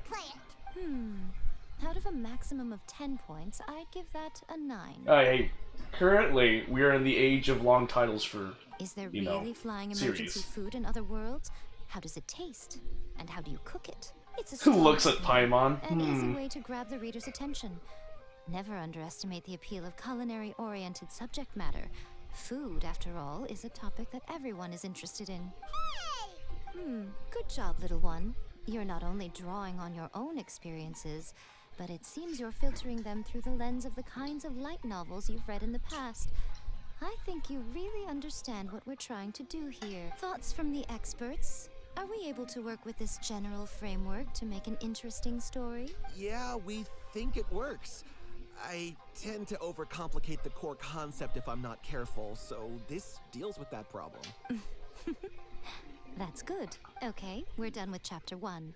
Out of a maximum of 10 points, I'd give that a 9. Hey, currently we are in the age of long titles for, Is there you know, really flying emergency series. food in other worlds? How does it taste? And how do you cook it? It's a Who strong looks at cooking, Paimon? an easy way to grab the reader's attention. Never underestimate the appeal of culinary-oriented subject matter. Food, after all, is a topic that everyone is interested in. Good job, little one. You're not only drawing on your own experiences, but it seems you're filtering them through the lens of the kinds of light novels you've read in the past. I think you really understand what we're trying to do here. Thoughts from the experts? Are we able to work with this general framework to make an interesting story? Yeah, we think it works. I tend to overcomplicate the core concept if I'm not careful, so this deals with that problem. That's good. Okay, we're done with Chapter 1.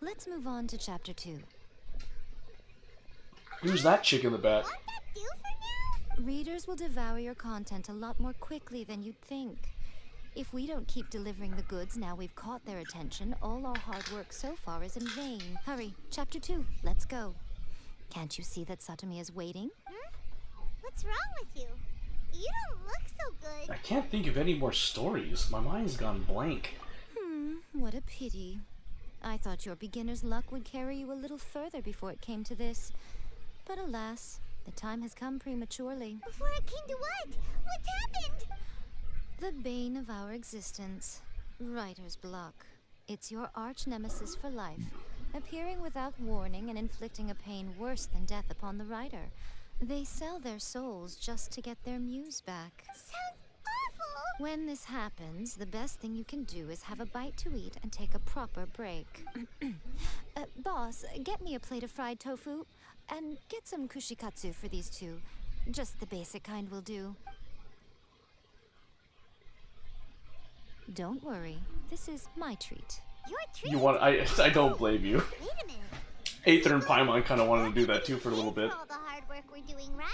Let's move on to Chapter 2. Who's that chick in the back? Won't that do for now? Readers will devour your content a lot more quickly than you'd think. If we don't keep delivering the goods now we've caught their attention, all our hard work so far is in vain. Hurry, Chapter 2, let's go. Can't you see that Satomi is waiting? What's wrong with you? You don't look so good. I can't think of any more stories. My mind's gone blank. What a pity. I thought your beginner's luck would carry you a little further before it came to this. But alas, the time has come prematurely. Before it came to what? What's happened? The bane of our existence. Writer's block. It's your arch nemesis for life, appearing without warning and inflicting a pain worse than death upon the writer. They sell their souls just to get their muse back. Sounds awful. When this happens, the best thing you can do is have a bite to eat and take a proper break. Boss, get me a plate of fried tofu, and get some kushikatsu for these two. Just the basic kind will do. Don't worry, this is my treat. Your treat. You want? I don't blame you. Wait a minute. Aether and Paimon kind of wanted to do that too for a little bit. For all the hard work we're doing, right?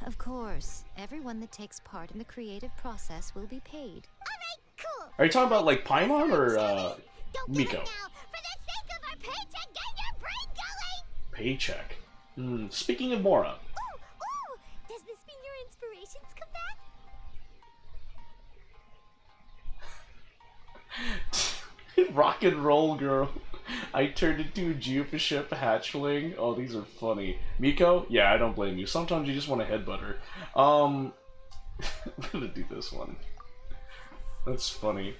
Of course, everyone that takes part in the creative process will be paid. Alright, cool. Are you talking about like Paimon or Don't give Miko? up now. For the sake of our paycheck, get your brain going! Paycheck. Speaking of Mora, incantations come back? Rock and roll girl. I turned into a geofish hatchling. Oh, these are funny. Miko? Yeah, I don't blame you. Sometimes you just want to headbutt her. I'm gonna do this one. That's funny.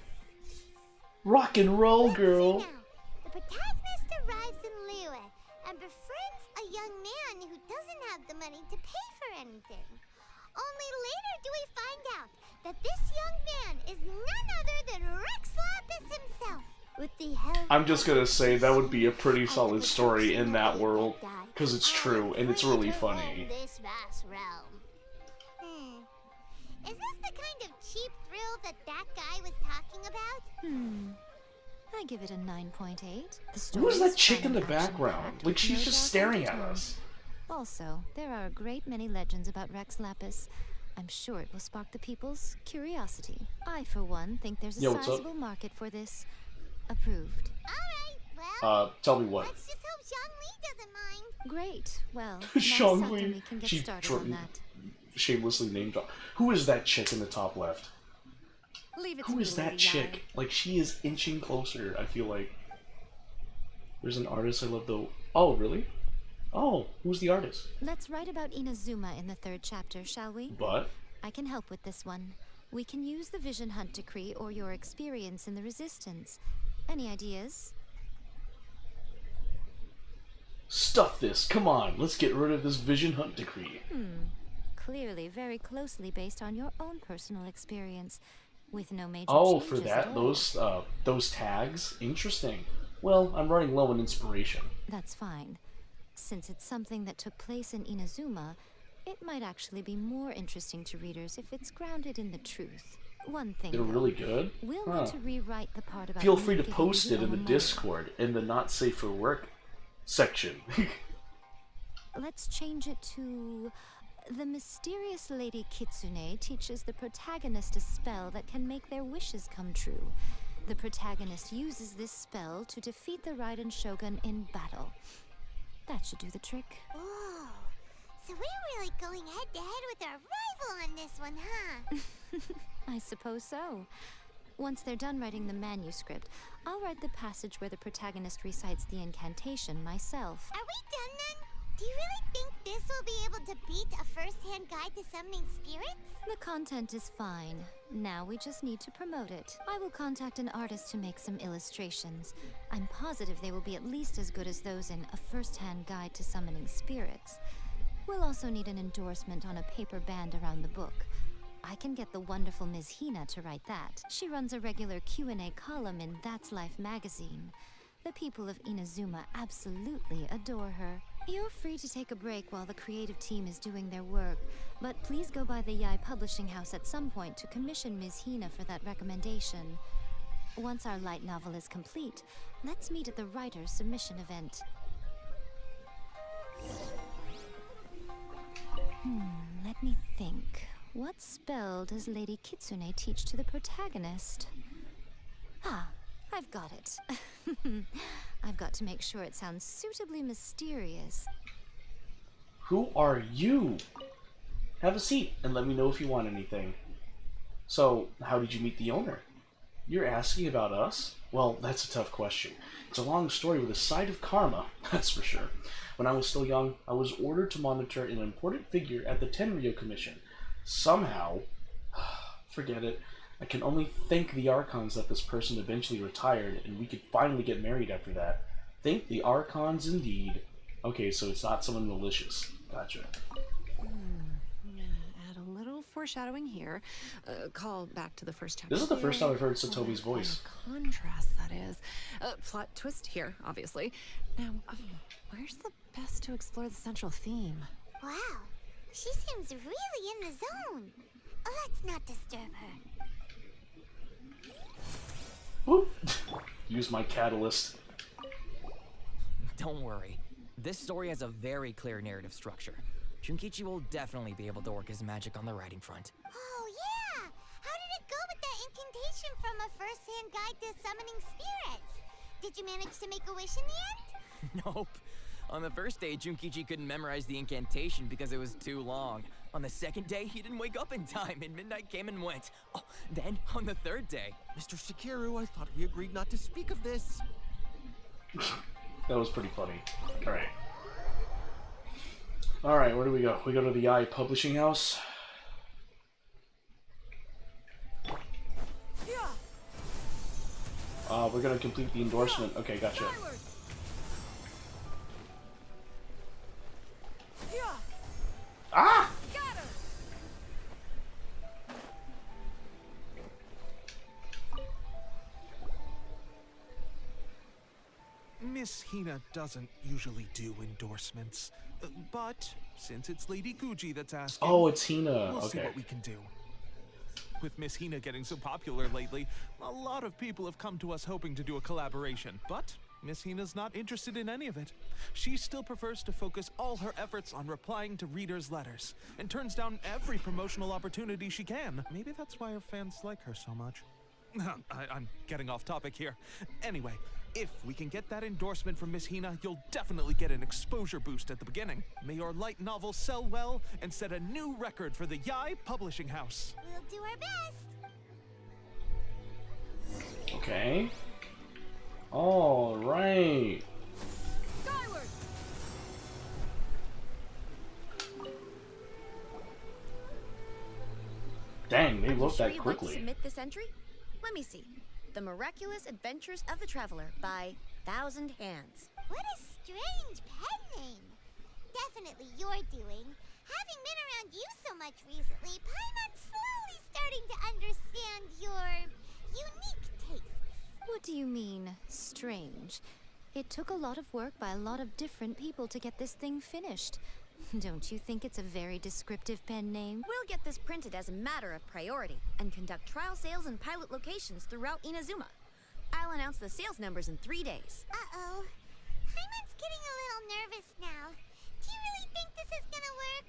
Rock and roll girl. Let's see now. The protagonist arrives in Liyue and befriends a young man who doesn't have the money to pay for anything. Only later do we find out that this young man is none other than Rex Lapis himself. With the help I'm just gonna say that would be a pretty solid story in that world, because it's true and it's really funny. This vast realm. Is this the kind of cheap thrill that guy was talking about? I give it a 9.8. Who is that chick in the background? Like, she's just staring at us. Also, there are a great many legends about Rex Lapis. I'm sure it will spark the people's curiosity. I, for one, think there's a sizable market for this. Approved. Alright, well, tell me what. let's just hope Zhongli doesn't mind. Great. Well, Zhongli, can get she started on that. shamelessly named drop. Who is that chick in the top left? Leave it Who to is me, that Lady chick? Yai. Like, she is inching closer, I feel like. There's an artist I love though. Oh, really? Oh, who's the artist? Let's write about Inazuma in the 3rd chapter, shall we? But? I can help with this one. We can use the Vision Hunt Decree or your experience in the Resistance. Any ideas? Stuff this, come on, let's get rid of this Vision Hunt Decree. Clearly very closely based on your own personal experience, with no major Oh, changes for at that, all. those tags? Interesting. Well, I'm running low on inspiration. That's fine. Since it's something that took place in Inazuma, it might actually be more interesting to readers if it's grounded in the truth. One thing, They're really good? we'll need to rewrite the part about Feel free to giving post you it in a the memorial. Discord, in the not safe for work section. Let's change it to... The mysterious Lady Kitsune teaches the protagonist a spell that can make their wishes come true. The protagonist uses this spell to defeat the Raiden Shogun in battle. That should do the trick. Whoa. So we're really going head to head with our rival on this one, huh? I suppose so. Once they're done writing the manuscript, I'll write the passage where the protagonist recites the incantation myself. Are we done then? Do you really think this will be able to beat a first-hand guide to summoning spirits? The content is fine. Now we just need to promote it. I will contact an artist to make some illustrations. I'm positive they will be at least as good as those in A First-Hand Guide to Summoning Spirits. We'll also need an endorsement on a paper band around the book. I can get the wonderful Ms. Hina to write that. She runs a regular Q&A column in That's Life magazine. The people of Inazuma absolutely adore her. You're free to take a break while the creative team is doing their work, but please go by the Yai Publishing House at some point to commission Ms. Hina for that recommendation. Once our light novel is complete, let's meet at the writer's submission event. Let me think. What spell does Lady Kitsune teach to the protagonist? Ah, I've got it. I've got to make sure it sounds suitably mysterious. Who are you? Have a seat and let me know if you want anything. So, how did you meet the owner? You're asking about us? Well, that's a tough question. It's a long story with a side of karma, that's for sure. When I was still young, I was ordered to monitor an important figure at the Tenryou Commission. Somehow, forget it, I can only thank the Archons that this person eventually retired and we could finally get married after that. Thank the Archons indeed. Okay, so it's not someone malicious. Gotcha. Add a little foreshadowing here. Call back to the first chapter. This is the first time I've heard here. Satomi's voice. Contrast, that is. Plot twist here, obviously. Now, where's the best to explore the central theme? Wow, she seems really in the zone. Let's not disturb her. Whoop. Use my catalyst. Don't worry. This story has a very clear narrative structure. Junkichi will definitely be able to work his magic on the writing front. Oh, yeah! How did it go with that incantation from A First-Hand Guide to Summoning Spirits? Did you manage to make a wish in the end? Nope. On the first day, Junkichi couldn't memorize the incantation because it was too long. On the second day, he didn't wake up in time, and midnight came and went. Oh, then, on the third day... Mr. Shikiru, I thought we agreed not to speak of this. That was pretty funny. Alright. Alright, where do we go? We go to the I Publishing House. We're gonna complete the endorsement. Okay, gotcha. Ah! Miss Hina doesn't usually do endorsements, but since it's Lady Guji that's asking, Oh, it's Hina. we'll see Okay. what we can do. With Miss Hina getting so popular lately, a lot of people have come to us hoping to do a collaboration, but Miss Hina's not interested in any of it. She still prefers to focus all her efforts on replying to readers' letters, and turns down every promotional opportunity she can. Maybe that's why her fans like her so much. I'm getting off topic here. Anyway, if we can get that endorsement from Miss Hina, you'll definitely get an exposure boost at the beginning. May your light novel sell well and set a new record for the Yai Publishing House. We'll do our best. Okay. Alright. Skyward! Dang, they Are you load sure that you'd like to quickly. submit this entry? Let me see. The Miraculous Adventures of the Traveler by Thousand Hands. What a strange pen name. Definitely your doing. Having been around you so much recently, Paimon's slowly starting to understand your unique tastes. What do you mean, strange? It took a lot of work by a lot of different people to get this thing finished. Don't you think it's a very descriptive pen name? We'll get this printed as a matter of priority and conduct trial sales in pilot locations throughout Inazuma. I'll announce the sales numbers in 3 days. Uh-oh. Paimon's getting a little nervous now. Do you really think this is gonna work?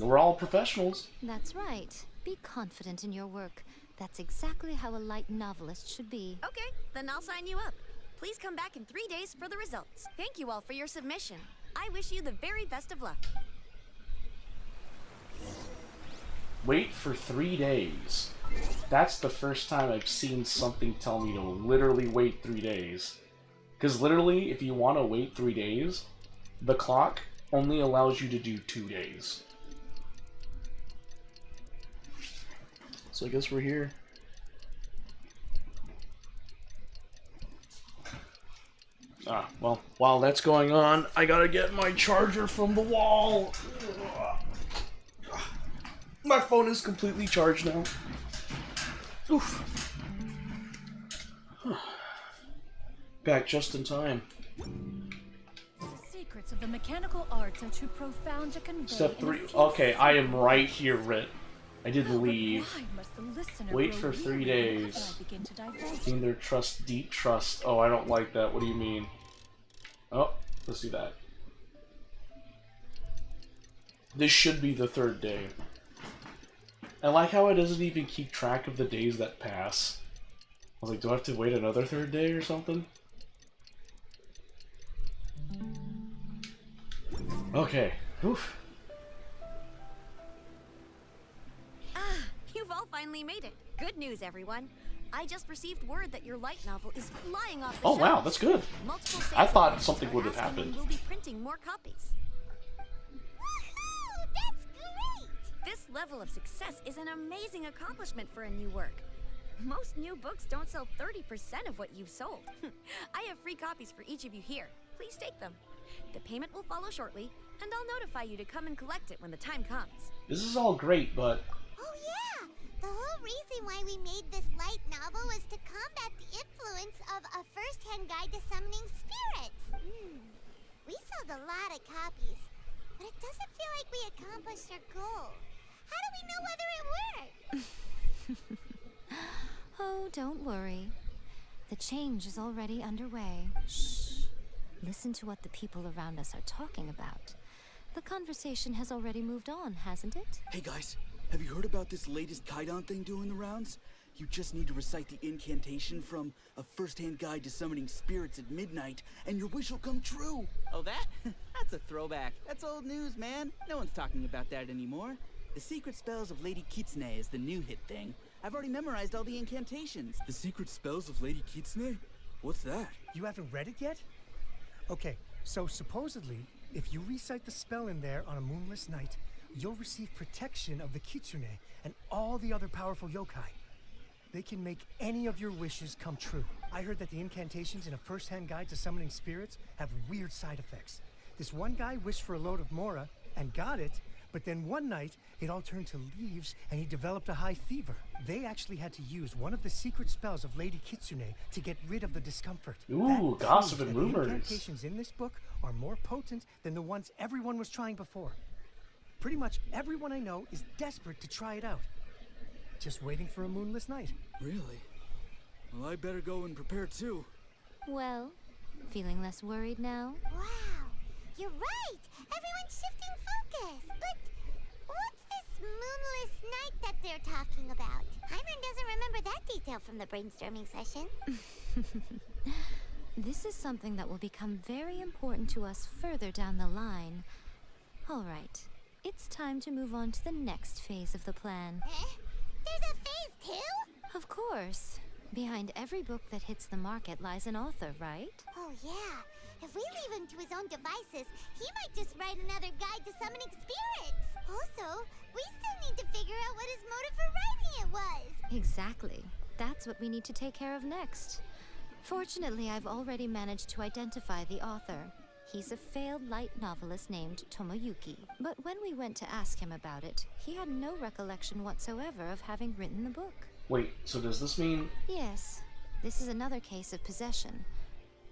We're all professionals. That's right. Be confident in your work. That's exactly how a light novelist should be. Okay, then I'll sign you up. Please come back in 3 days for the results. Thank you all for your submission. I wish you the very best of luck. Wait for 3 days. That's the first time I've seen something tell me to literally wait 3 days. Because literally, if you want to wait 3 days, the clock only allows you to do 2 days. So I guess we're here. Well, while that's going on, I gotta get my charger from the wall. My phone is completely charged now. Oof. Back just in time. The secrets of the mechanical arts are too profound to convey. Step in a 3. few Okay, I am right here, Rit. I didn't But leave. why must the listener Wait grow for 3 weary whenever days. I begin to divulge? Gain their trust, deep trust. Oh, I don't like that. What do you mean? Oh, let's do that. This should be the 3rd day. I like how it doesn't even keep track of the days that pass. I was like, do I have to wait another 3rd day or something? Okay. Oof. You've all finally made it. Good news, everyone. I just received word that your light novel is flying off the Oh, wow, shelves. that's good. Multiple I sales thought agents something are would have asking when happened. We'll be printing more copies. Woohoo! That's great! This level of success is an amazing accomplishment for a new work. Most new books don't sell 30% of what you've sold. I have free copies for each of you here. Please take them. The payment will follow shortly, and I'll notify you to come and collect it when the time comes. This is all great, but Oh yeah! The whole reason why we made this light novel was to combat the influence of a first-hand guide to summoning spirits. We sold a lot of copies, but it doesn't feel like we accomplished our goal. How do we know whether it worked? Oh, don't worry. The change is already underway. Shh. Listen to what the people around us are talking about. The conversation has already moved on, hasn't it? Hey guys, have you heard about this latest Kaidan thing doing the rounds? You just need to recite the incantation from A First-Hand Guide to Summoning Spirits at midnight, and your wish will come true. Oh, that? That's a throwback. That's old news, man. No one's talking about that anymore. The secret spells of Lady Kitsune is the new hit thing. I've already memorized all the incantations. The secret spells of Lady Kitsune? What's that? You haven't read it yet? Okay, so supposedly, if you recite the spell in there on a moonless night, you'll receive protection of the Kitsune and all the other powerful yokai. They can make any of your wishes come true. I heard that the incantations in a first-hand guide to summoning spirits have weird side effects. This one guy wished for a load of Mora and got it, but then one night, it all turned to leaves and he developed a high fever. They actually had to use one of the secret spells of Lady Kitsune to get rid of the discomfort. Ooh, That gossip proves and that the rumors. incantations in this book are more potent than the ones everyone was trying before. Pretty much everyone I know is desperate to try it out. Just waiting for a moonless night. Really? Well, I better go and prepare too. Well, feeling less worried now? Wow, you're right. Everyone's shifting focus. But what's this moonless night that they're talking about? Hyman doesn't remember that detail from the brainstorming session. This is something that will become very important to us further down the line. All right, it's time to move on to the next phase of the plan. There's a phase 2? Of course. Behind every book that hits the market lies an author, right? Oh yeah. If we leave him to his own devices, he might just write another guide to summoning spirits. Also, we still need to figure out what his motive for writing it was. Exactly. That's what we need to take care of next. Fortunately, I've already managed to identify the author. He's a failed light novelist named Tomoyuki. But when we went to ask him about it, he had no recollection whatsoever of having written the book. Wait, so does this mean... Yes, this is another case of possession.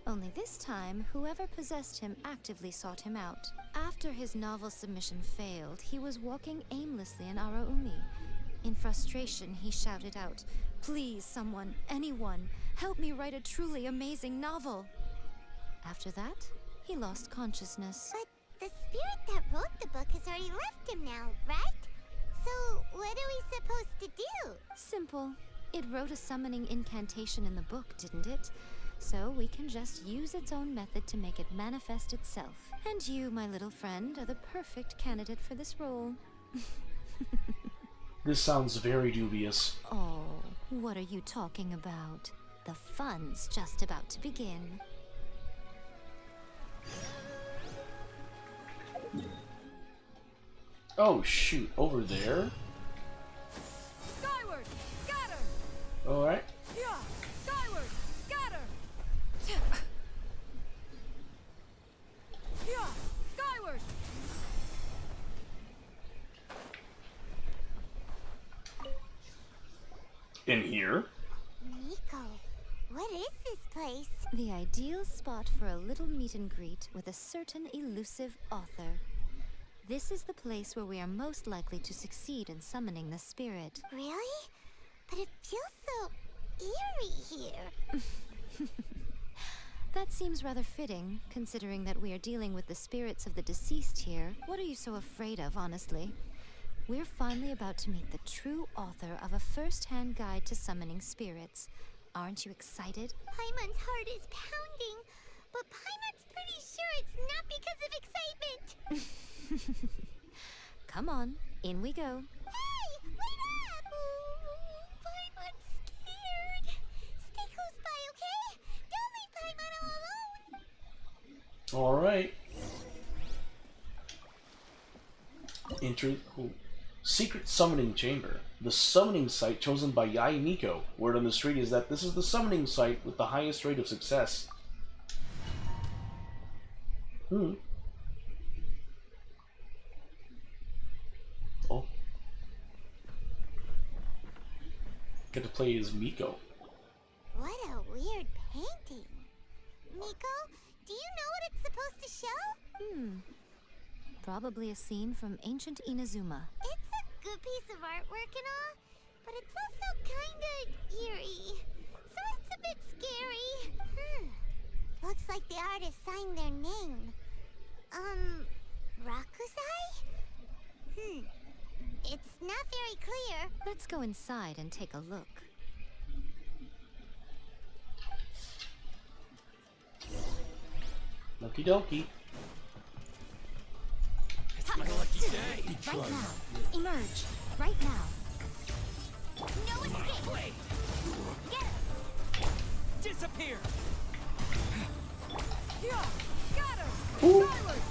Only this time, whoever possessed him actively sought him out. After his novel submission failed, he was walking aimlessly in Araumi. In frustration, he shouted out, "Please, someone, anyone, help me write a truly amazing novel." After that, he lost consciousness. But the spirit that wrote the book has already left him now, right? So what are we supposed to do? Simple. It wrote a summoning incantation in the book, didn't it? So we can just use its own method to make it manifest itself. And you, my little friend, are the perfect candidate for this role. This sounds very dubious. Oh, what are you talking about? The fun's just about to begin. Oh shoot, over there? Skyward, scatter! Alright. Yeah, skyward, scatter! Yeah, skyward! In here? Nico, what is this place? The ideal spot for a little meet and greet with a certain elusive author. This is the place where we are most likely to succeed in summoning the spirit. Really? But it feels so eerie here. That seems rather fitting, considering that we are dealing with the spirits of the deceased here. What are you so afraid of, honestly? We're finally about to meet the true author of a first-hand guide to summoning spirits. Aren't you excited? Paimon's heart is pounding, but Paimon's pretty sure it's not because of excitement. Come on, in we go. Hey, wait up! Oh, Paimon's scared. Stay close by, okay? Don't leave Paimon all alone. Alright. Enter... Oh. Secret Summoning Chamber. The summoning site chosen by Yai Miko. Word on the street is that this is the summoning site with the highest rate of success. Oh. Get to play as Miko. What a weird painting. Miko, do you know what it's supposed to show? Probably a scene from ancient Inazuma. It's a good piece of artwork and all, but it's also kinda eerie. So it's a bit scary. Looks like the artist signed their name. Rakusai? It's not very clear. Let's go inside and take a look. Okie dokie. It's my lucky Right now. Emerge. Right now. No escape! Get him! Disappear! Scatter! Ooh. Skyward!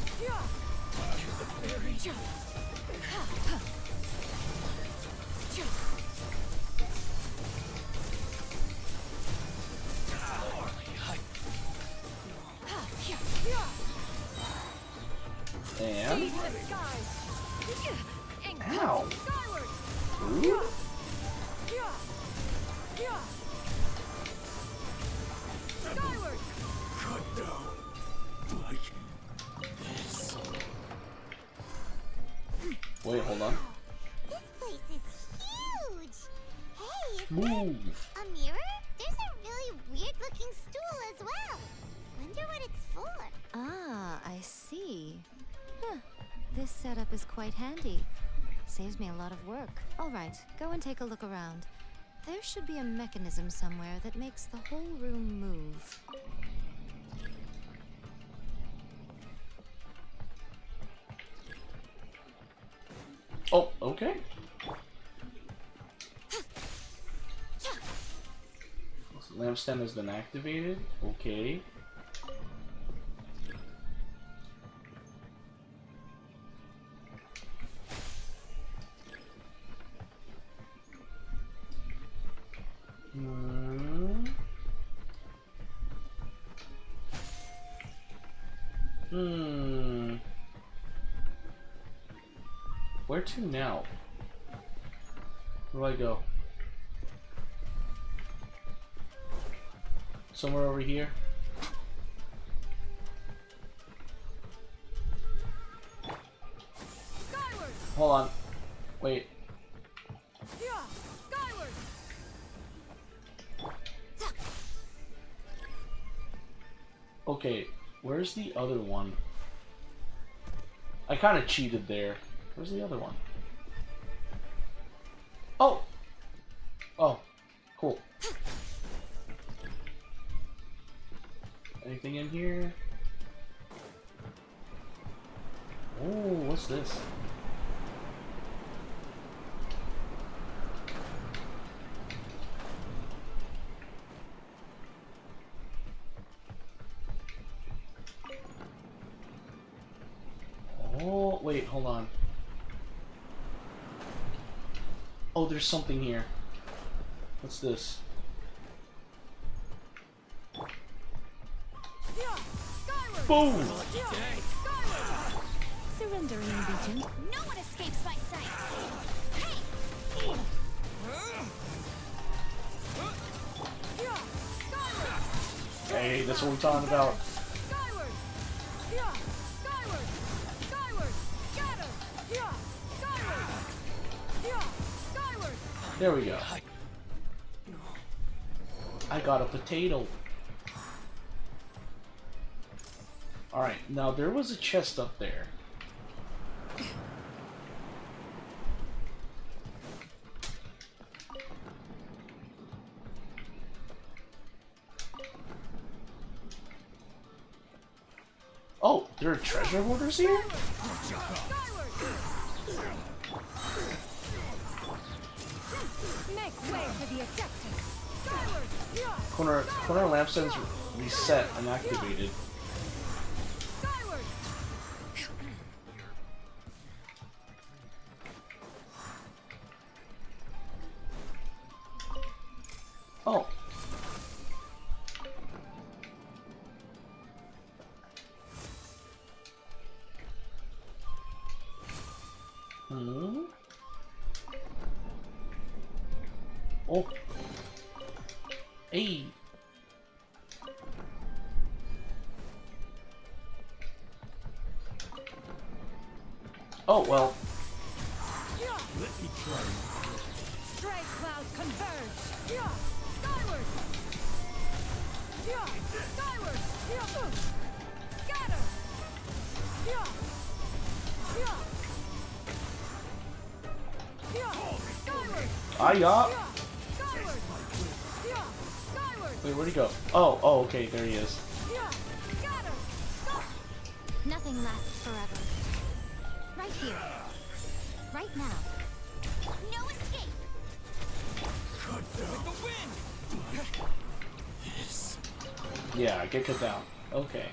And Seize the skies! And ow. skyward! Ooh. Skyward! Wait, hold on. This place is huge! Hey, is Move. that a mirror? There's a really weird-looking stool as well. Wonder what it's for. Ah, I see. Huh. This setup is quite handy. Saves me a lot of work. All right, go and take a look around. There should be a mechanism somewhere that makes the whole room move. Oh, okay. Lampstand has been activated. Okay. Where to now? Where do I go? Somewhere over here? Skyward! Hold on. Wait. Skyward! Okay, where's the other one? I kind of cheated there. Where's the other one? Oh! Oh, cool. Anything in here? Oh, what's this? Oh, wait, hold on. Oh, there's something here. What's this? Boom! Surrendering region. No one escapes my sight! Hey! Hey, that's what we're talking about. Skyward! Skyward! Skyward! Scatter! Skyward! Skyward! There we go. I got a potato. Alright, now there was a chest up there. Oh, there are treasure hoarders here? Make way for the objective! Skyward! Corner lampstands reset and activated. Skyward! Oh. Hmm. Oh. Hey. Oh, well. Let me try. Stray clouds converge! Skyward! Skyward! Scatter! Skyward! Hiya! Skyward! Skyward! Wait, where'd he go? Oh, oh, okay, there he is. Scatter! Nothing lasts forever. Right here. Right now. No escape! With the wind! Yeah, get cut down. Okay.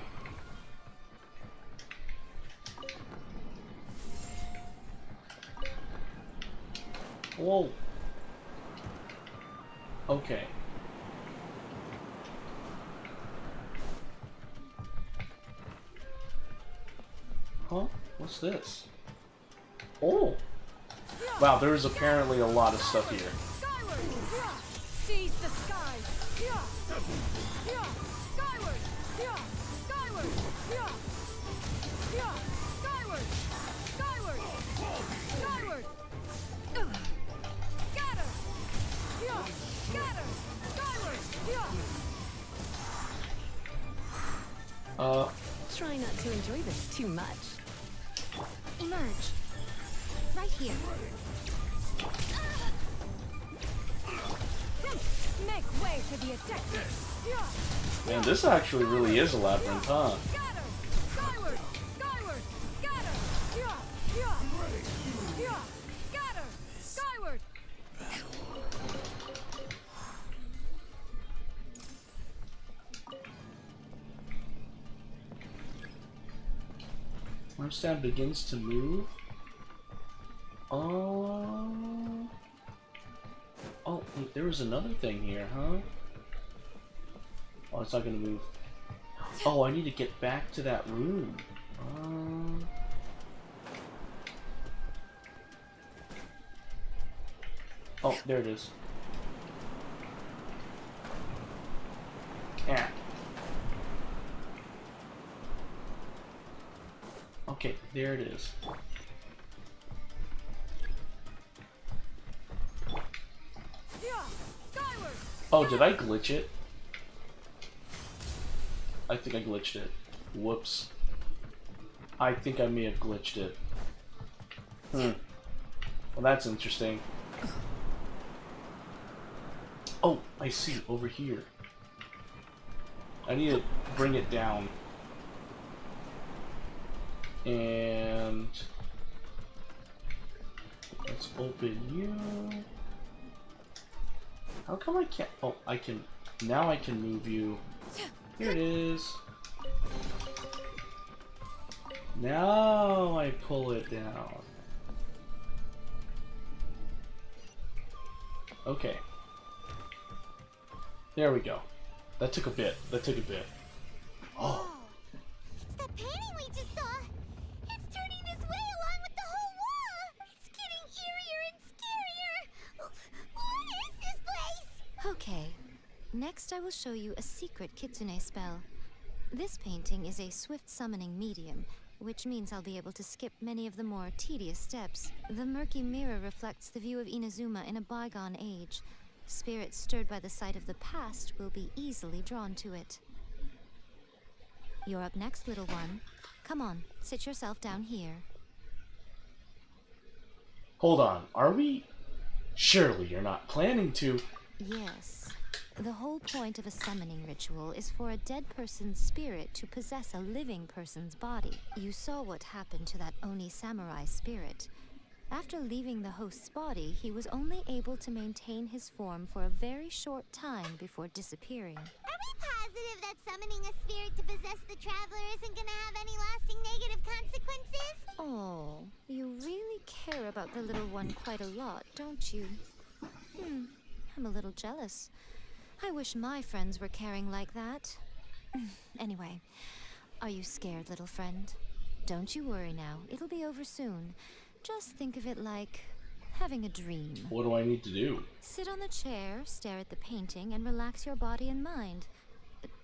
Whoa. Okay. Huh? What's this? Oh! Wow, there's apparently a lot of stuff here. Skyward! Seize the skies! Skyward! Skyward! Skyward! Skyward! Skyward! Scatter! Scatter! Skyward! Try not to enjoy this too much. Emerge. Right here. Make way for the attackers! Man, this actually really is a labyrinth, huh? Scatter! Skyward! Skyward! Scatter! Scatter! Skyward! Wormstab begins to move. Oh. Oh, wait, there was another thing here, huh? Oh, it's not gonna move. Oh, I need to get back to that room. Oh, there it is. Yeah. Okay, there it is. Oh, did I glitch it? I think I glitched it. Whoops. I think I may have glitched it. Well, that's interesting. Oh, I see. Over here. I need to bring it down. And let's open you. How come I can't? Oh, I can. Now I can move you. Here it is. Now I pull it down. Okay. There we go. That took a bit. That took a bit. Oh. It's that painting we just saw. It's turning this way along with the whole wall. It's getting eerier and scarier. What is this place? Okay. Next I will show you a secret kitsune spell. This painting is a swift summoning medium, which means I'll be able to skip many of the more tedious steps. The murky mirror reflects the view of Inazuma in a bygone age. Spirits stirred by the sight of the past will be easily drawn to it. You're up next, little one. Come on, sit yourself down here. Hold on. Are we? Surely you're not planning to. Yes. The whole point of a summoning ritual is for a dead person's spirit to possess a living person's body. You saw what happened to that Oni samurai spirit. After leaving the host's body, he was only able to maintain his form for a very short time before disappearing. Are we positive that summoning a spirit to possess the traveler isn't gonna have any lasting negative consequences? Oh, you really care about the little one quite a lot, don't you? I'm a little jealous. I wish my friends were caring like that. Anyway, are you scared, little friend? Don't you worry now, it'll be over soon. Just think of it like having a dream. What do I need to do? Sit on the chair, stare at the painting, and relax your body and mind.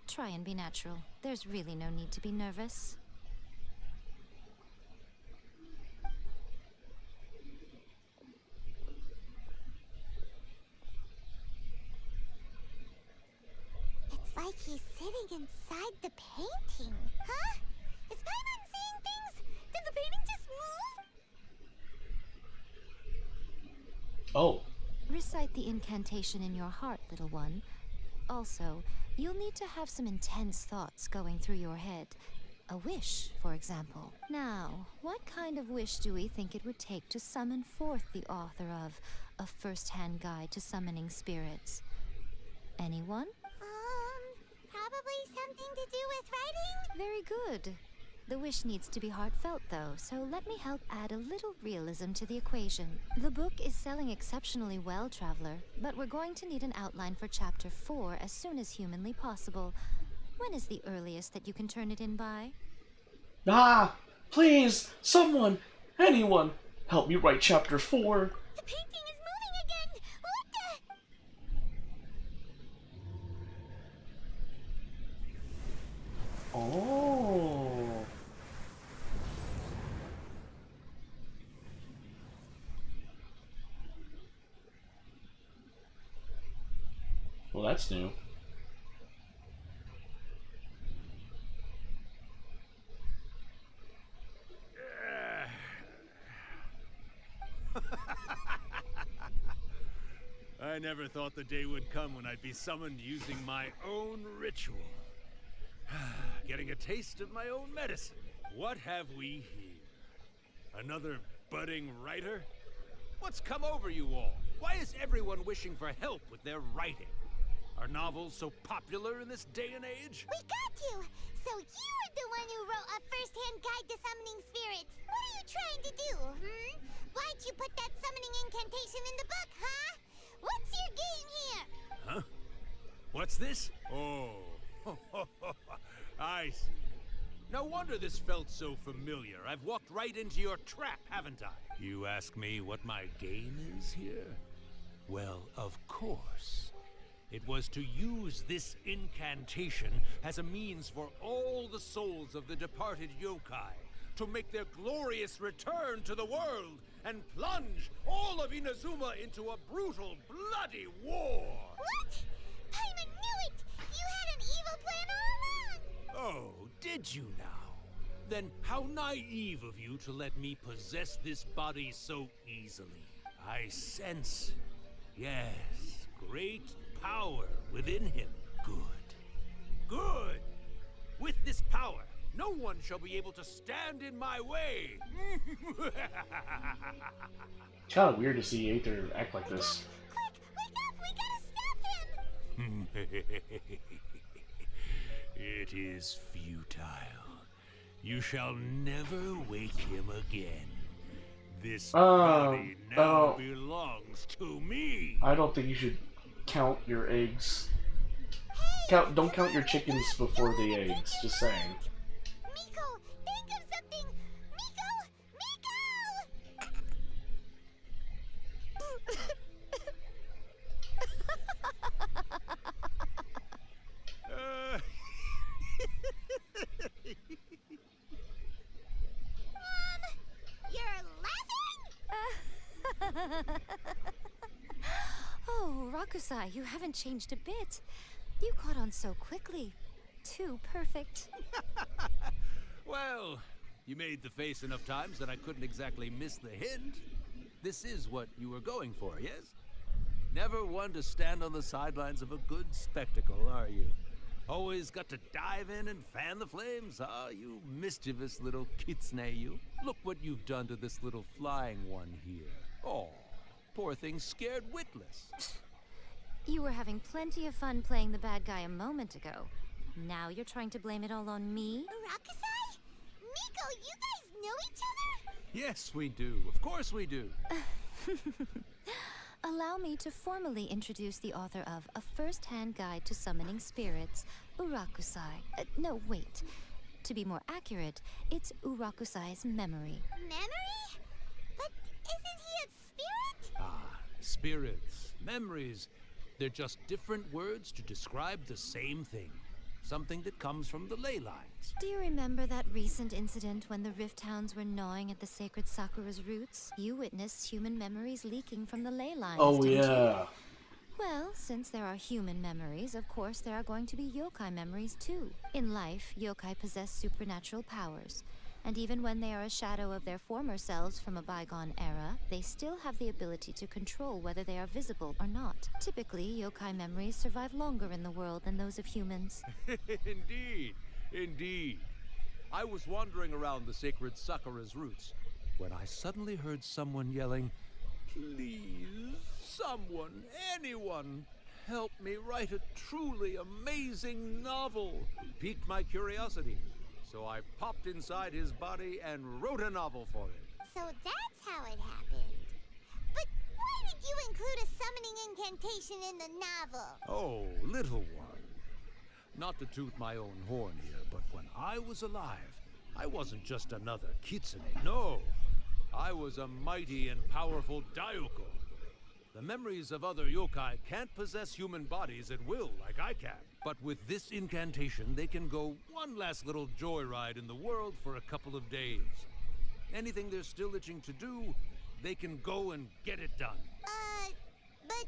Try and be natural. There's really no need to be nervous. It's like he's sitting inside the painting. Huh? Is Paimon seeing things? Did the painting just move? Oh. Recite the incantation in your heart, little one. Also, you'll need to have some intense thoughts going through your head. A wish, for example. Now, what kind of wish do we think it would take to summon forth the author of A First-Hand Guide to Summoning Spirits? Anyone? Probably something to do with writing? Very good. The wish needs to be heartfelt, though, so let me help add a little realism to the equation. The book is selling exceptionally well, Traveler, but we're going to need an outline for Chapter 4 as soon as humanly possible. When is the earliest that you can turn it in by? Ah! Please! Someone! Anyone! Help me write Chapter 4! The painting is moving again! What the? Oh! Well, that's new. I never thought the day would come when I'd be summoned using my own ritual. Getting a taste of my own medicine. What have we here? Another budding writer? What's come over you all? Why is everyone wishing for help with their writing? Are novels so popular in this day and age? We got you! So you were the one who wrote A First-Hand Guide to Summoning Spirits. What are you trying to do, Why'd you put that summoning incantation in the book, huh? What's your game here? Huh? What's this? Oh, I see. No wonder this felt so familiar. I've walked right into your trap, haven't I? You ask me what my game is here? Well, of course. It was to use this incantation as a means for all the souls of the departed yokai to make their glorious return to the world and plunge all of Inazuma into a brutal, bloody war! What? Paimon knew it! You had an evil plan all along! Oh, did you now? Then how naive of you to let me possess this body so easily. I sense, yes, great power within him. Good. Good! With this power, no one shall be able to stand in my way! It's kind of weird to see Aether act like this. Quick, wake up! We gotta stop him! It is futile. You shall never wake him again. This body now belongs to me. I don't think you should count your eggs. Don't count your chickens before the eggs. Just saying. Miko, think of something! Miko! You're laughing? Oh, Rakusai, you haven't changed a bit. You caught on so quickly. Too perfect. Well, you made the face enough times that I couldn't exactly miss the hint. This is what you were going for, yes? Never one to stand on the sidelines of a good spectacle, are you? Always got to dive in and fan the flames, huh? You mischievous little kitsune, you. Look what you've done to this little flying one here. Oh, poor thing scared witless. You were having plenty of fun playing the bad guy a moment ago. Now you're trying to blame it all on me? Rakusai? Miko, you guys know each other? Yes, we do. Of course we do. Allow me to formally introduce the author of A First-Hand Guide to Summoning Spirits, Urakusai. No, wait. To be more accurate, it's Urakusai's memory. Memory? But isn't he a spirit? Ah, spirits, memories. They're just different words to describe the same thing. Something that comes from the ley lines. Do you remember that recent incident when the Rift Hounds were gnawing at the sacred Sakura's roots? You witnessed human memories leaking from the ley lines, Oh, didn't yeah. you? Well, since there are human memories, of course there are going to be yokai memories too. In life, yokai possess supernatural powers. And even when they are a shadow of their former selves from a bygone era, they still have the ability to control whether they are visible or not. Typically, yokai memories survive longer in the world than those of humans. Indeed, indeed. I was wandering around the sacred Sakura's roots when I suddenly heard someone yelling, "Please, someone, anyone, help me write a truly amazing novel." It piqued my curiosity, so I popped inside his body and wrote a novel for him. So that's how it happened. But why did you include a summoning incantation in the novel? Oh, little one. Not to toot my own horn here, but when I was alive, I wasn't just another kitsune, no. I was a mighty and powerful Daiuko. The memories of other yokai can't possess human bodies at will like I can. But with this incantation, they can go one last little joyride in the world for a couple of days. Anything they're still itching to do, they can go and get it done. But...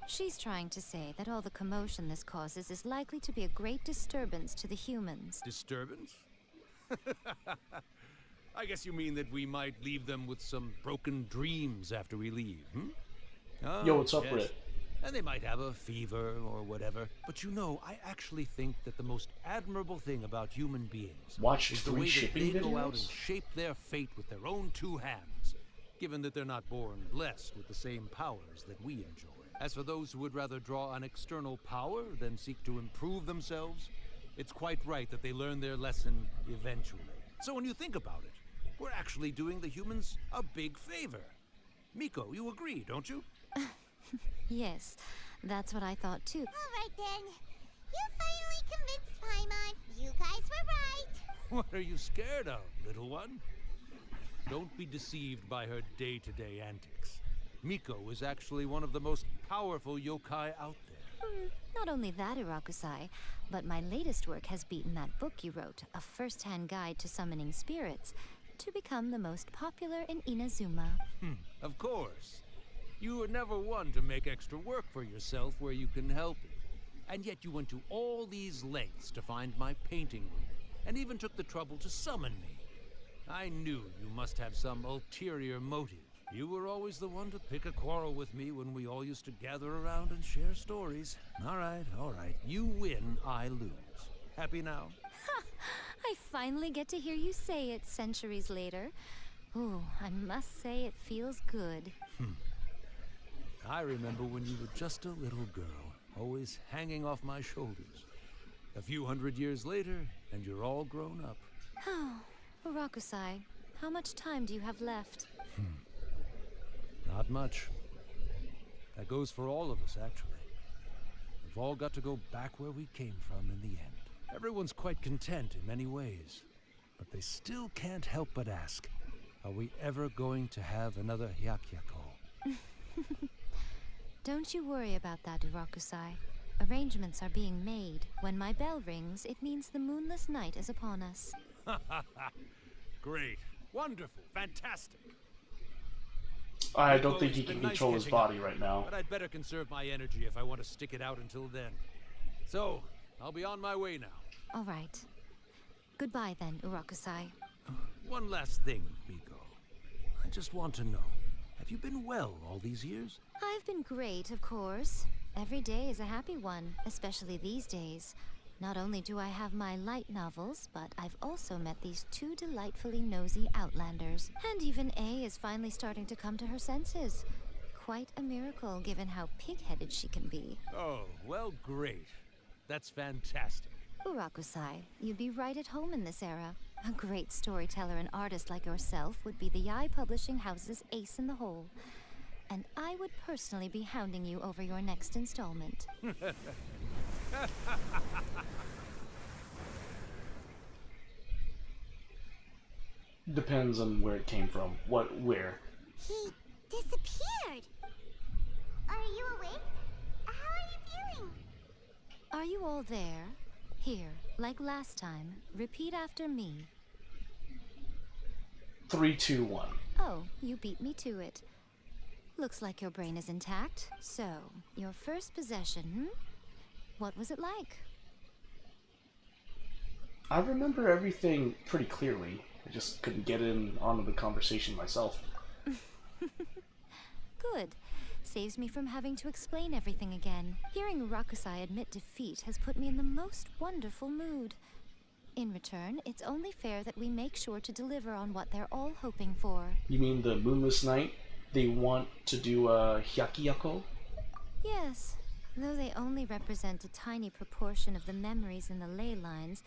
She's trying to say that all the commotion this causes is likely to be a great disturbance to the humans. Disturbance? I guess you mean that we might leave them with some broken dreams after we leave, hmm? Oh, Yo, what's up, yes. Rit? And they might have a fever or whatever. But you know, I actually think that the most admirable thing about human beings Watch is the 3 way that shipping they go out and videos? shape their fate with their own 2 hands, given that they're not born blessed with the same powers that we enjoy. As for those who would rather draw on external power than seek to improve themselves, it's quite right that they learn their lesson eventually. So when you think about it, we're actually doing the humans a big favor. Miko, you agree, don't you? Yes, that's what I thought too. Alright then. You finally convinced Paimon. You guys were right. What are you scared of, little one? Don't be deceived by her day-to-day antics. Miko is actually one of the most powerful yokai out there. Not only that, Irakusai, but my latest work has beaten that book you wrote, A First-Hand Guide to Summoning Spirits, to become the most popular in Inazuma. Of course. You were never one to make extra work for yourself where you can help it. And yet you went to all these lengths to find my painting room, and even took the trouble to summon me. I knew you must have some ulterior motive. You were always the one to pick a quarrel with me when we all used to gather around and share stories. All right. You win, I lose. Happy now? I finally get to hear you say it centuries later. Ooh, I must say it feels good. I remember when you were just a little girl, always hanging off my shoulders. A few hundred years later, and you're all grown up. Oh, Irakusai, how much time do you have left? Not much. That goes for all of us, actually. We've all got to go back where we came from in the end. Everyone's quite content in many ways, but they still can't help but ask, are we ever going to have another Hyakyako? Don't you worry about that, Irakusai. Arrangements are being made. When my bell rings, it means the moonless night is upon us. Great. Wonderful. Fantastic. I don't think he can control his body right now. But I'd better conserve my energy if I want to stick it out until then. So, I'll be on my way now. All right. Goodbye then, Irakusai. One last thing, Miko. I just want to know, have you been well all these years? I've been great, of course. Every day is a happy one, especially these days. Not only do I have my light novels, but I've also met these 2 delightfully nosy outlanders. And even A is finally starting to come to her senses. Quite a miracle, given how pig-headed she can be. Oh, well, great. That's fantastic. Irakusai, you'd be right at home in this era. A great storyteller and artist like yourself would be the Yae Publishing House's ace in the hole. And I would personally be hounding you over your next installment. Depends on where it came from. Where? He disappeared. Are you awake? How are you feeling? Are you all there? Here, like last time, repeat after me. 3, 2, 1. Oh, you beat me to it. Looks like your brain is intact. So, your first possession, What was it like? I remember everything pretty clearly. I just couldn't get in onto the conversation myself. Good. Saves me from having to explain everything again. Hearing Rakusai admit defeat has put me in the most wonderful mood. In return, it's only fair that we make sure to deliver on what they're all hoping for. You mean the Moonless Night? They want to do a Hyakiyako? Yes, though they only represent a tiny proportion of the memories in the ley lines,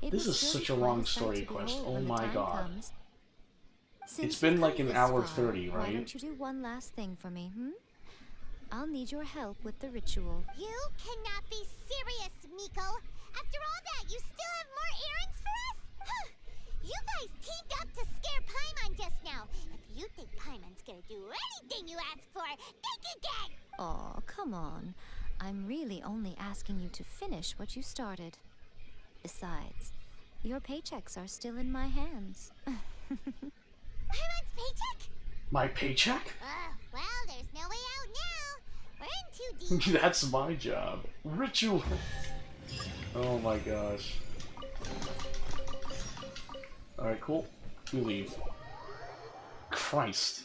it This will is still such be a quite long sight story to quest. behold Oh when the my time god. comes. Since It's been you've like come an this hour far, 30, why right? don't you do one last thing for me, I'll need your help with the ritual. You cannot be serious, Miko. After all that, you still have more errands for us? Huh. You guys teamed up to scare Paimon just now. If you think Paimon's gonna do anything you ask for, think again! Aw, come on. I'm really only asking you to finish what you started. Besides, your paychecks are still in my hands. Paimon's paycheck? My paycheck? Well, there's no way out now. We're in too deep. That's my job. Ritual. Oh my gosh. Alright, cool. We leave. Christ.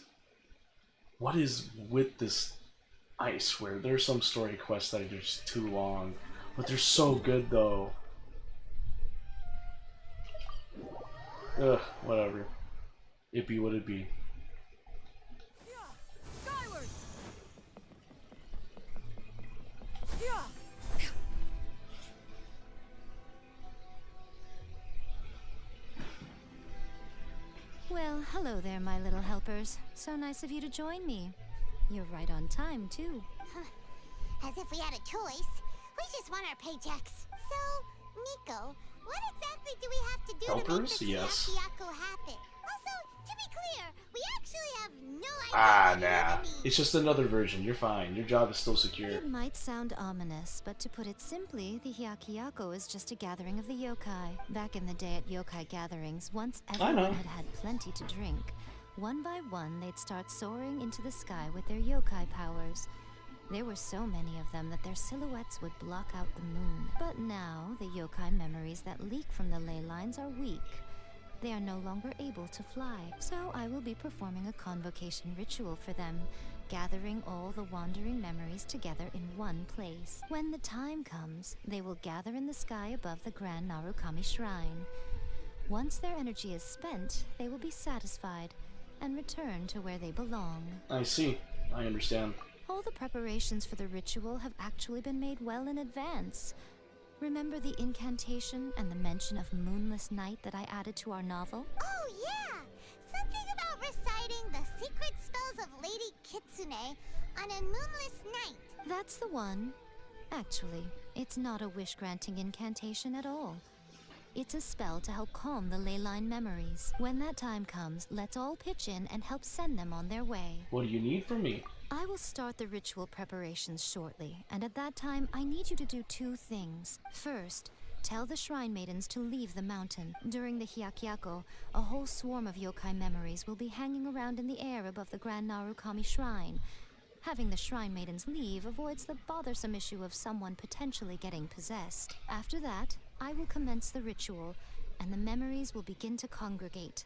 What is with this? I swear, there's some story quests that are just too long. But they're so good, though. Ugh, whatever. It be what it be. Skyward! Well, hello there, my little helpers. So nice of you to join me. You're right on time, too. As if we had a choice. We just want our paychecks. So, Nico, what exactly do we have to do to make Helpers? this Yes. Hyakiyako happen? Also, to be clear, we actually have no idea Ah, what you nah. even mean. It's just another version. You're fine. Your job is still secure. It might sound ominous, but to put it simply, the Hyakiyako is just a gathering of the yokai. Back in the day at yokai gatherings, once I know. everyone had had plenty to drink, one by one they'd start soaring into the sky with their yokai powers. There were so many of them that their silhouettes would block out the moon. But now, the yokai memories that leak from the ley lines are weak. They are no longer able to fly, so I will be performing a convocation ritual for them, gathering all the wandering memories together in one place. When the time comes, they will gather in the sky above the Grand Narukami Shrine. Once their energy is spent, they will be satisfied and return to where they belong. I see. I understand. All the preparations for the ritual have actually been made well in advance. Remember the incantation and the mention of Moonless Night that I added to our novel? Oh, yeah! Something about reciting the secret spells of Lady Kitsune on a moonless night. That's the one. Actually, it's not a wish-granting incantation at all. It's a spell to help calm the ley line memories. When that time comes, let's all pitch in and help send them on their way. What do you need from me? I will start the ritual preparations shortly, and at that time, I need you to do two things. First, tell the Shrine Maidens to leave the mountain. During the Hyakiyako, a whole swarm of yokai memories will be hanging around in the air above the Grand Narukami Shrine. Having the Shrine Maidens leave avoids the bothersome issue of someone potentially getting possessed. After that, I will commence the ritual, and the memories will begin to congregate.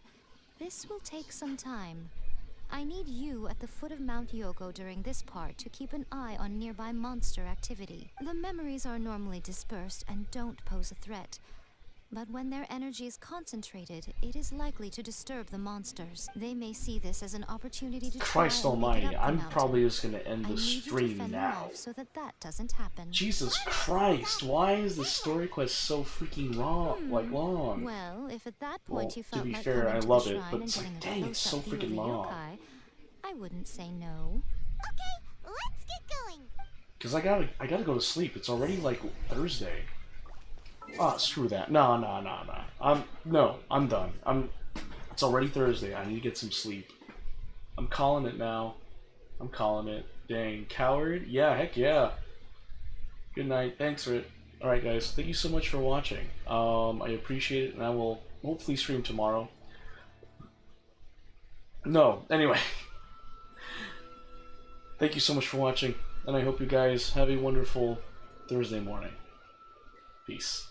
This will take some time. I need you at the foot of Mount Yoko during this part to keep an eye on nearby monster activity. The memories are normally dispersed and don't pose a threat. But when their energy is concentrated, it is likely to disturb the monsters. They may see this as an opportunity to Christ try and make it almighty, up the I'm mountain. probably just gonna end I the need you to stream fend them now. off so that doesn't happen. Jesus Christ, why is the story quest so freaking long? Long? Well, if at that point Well, you to felt be like fair, coming I to love the it, shrine but and it's getting like, a dang, it's so close-up view of freaking the long. yokai, I wouldn't say no. Okay, let's get going. Cause I gotta go to sleep. It's already like Thursday. Ah, screw that. No. I'm done. It's already Thursday. I need to get some sleep. I'm calling it now. I'm calling it. Dang, coward? Yeah, heck yeah. Good night. Thanks for it. Alright guys, thank you so much for watching. I appreciate it, and I will hopefully stream tomorrow. No, anyway. Thank you so much for watching, and I hope you guys have a wonderful Thursday morning. Peace.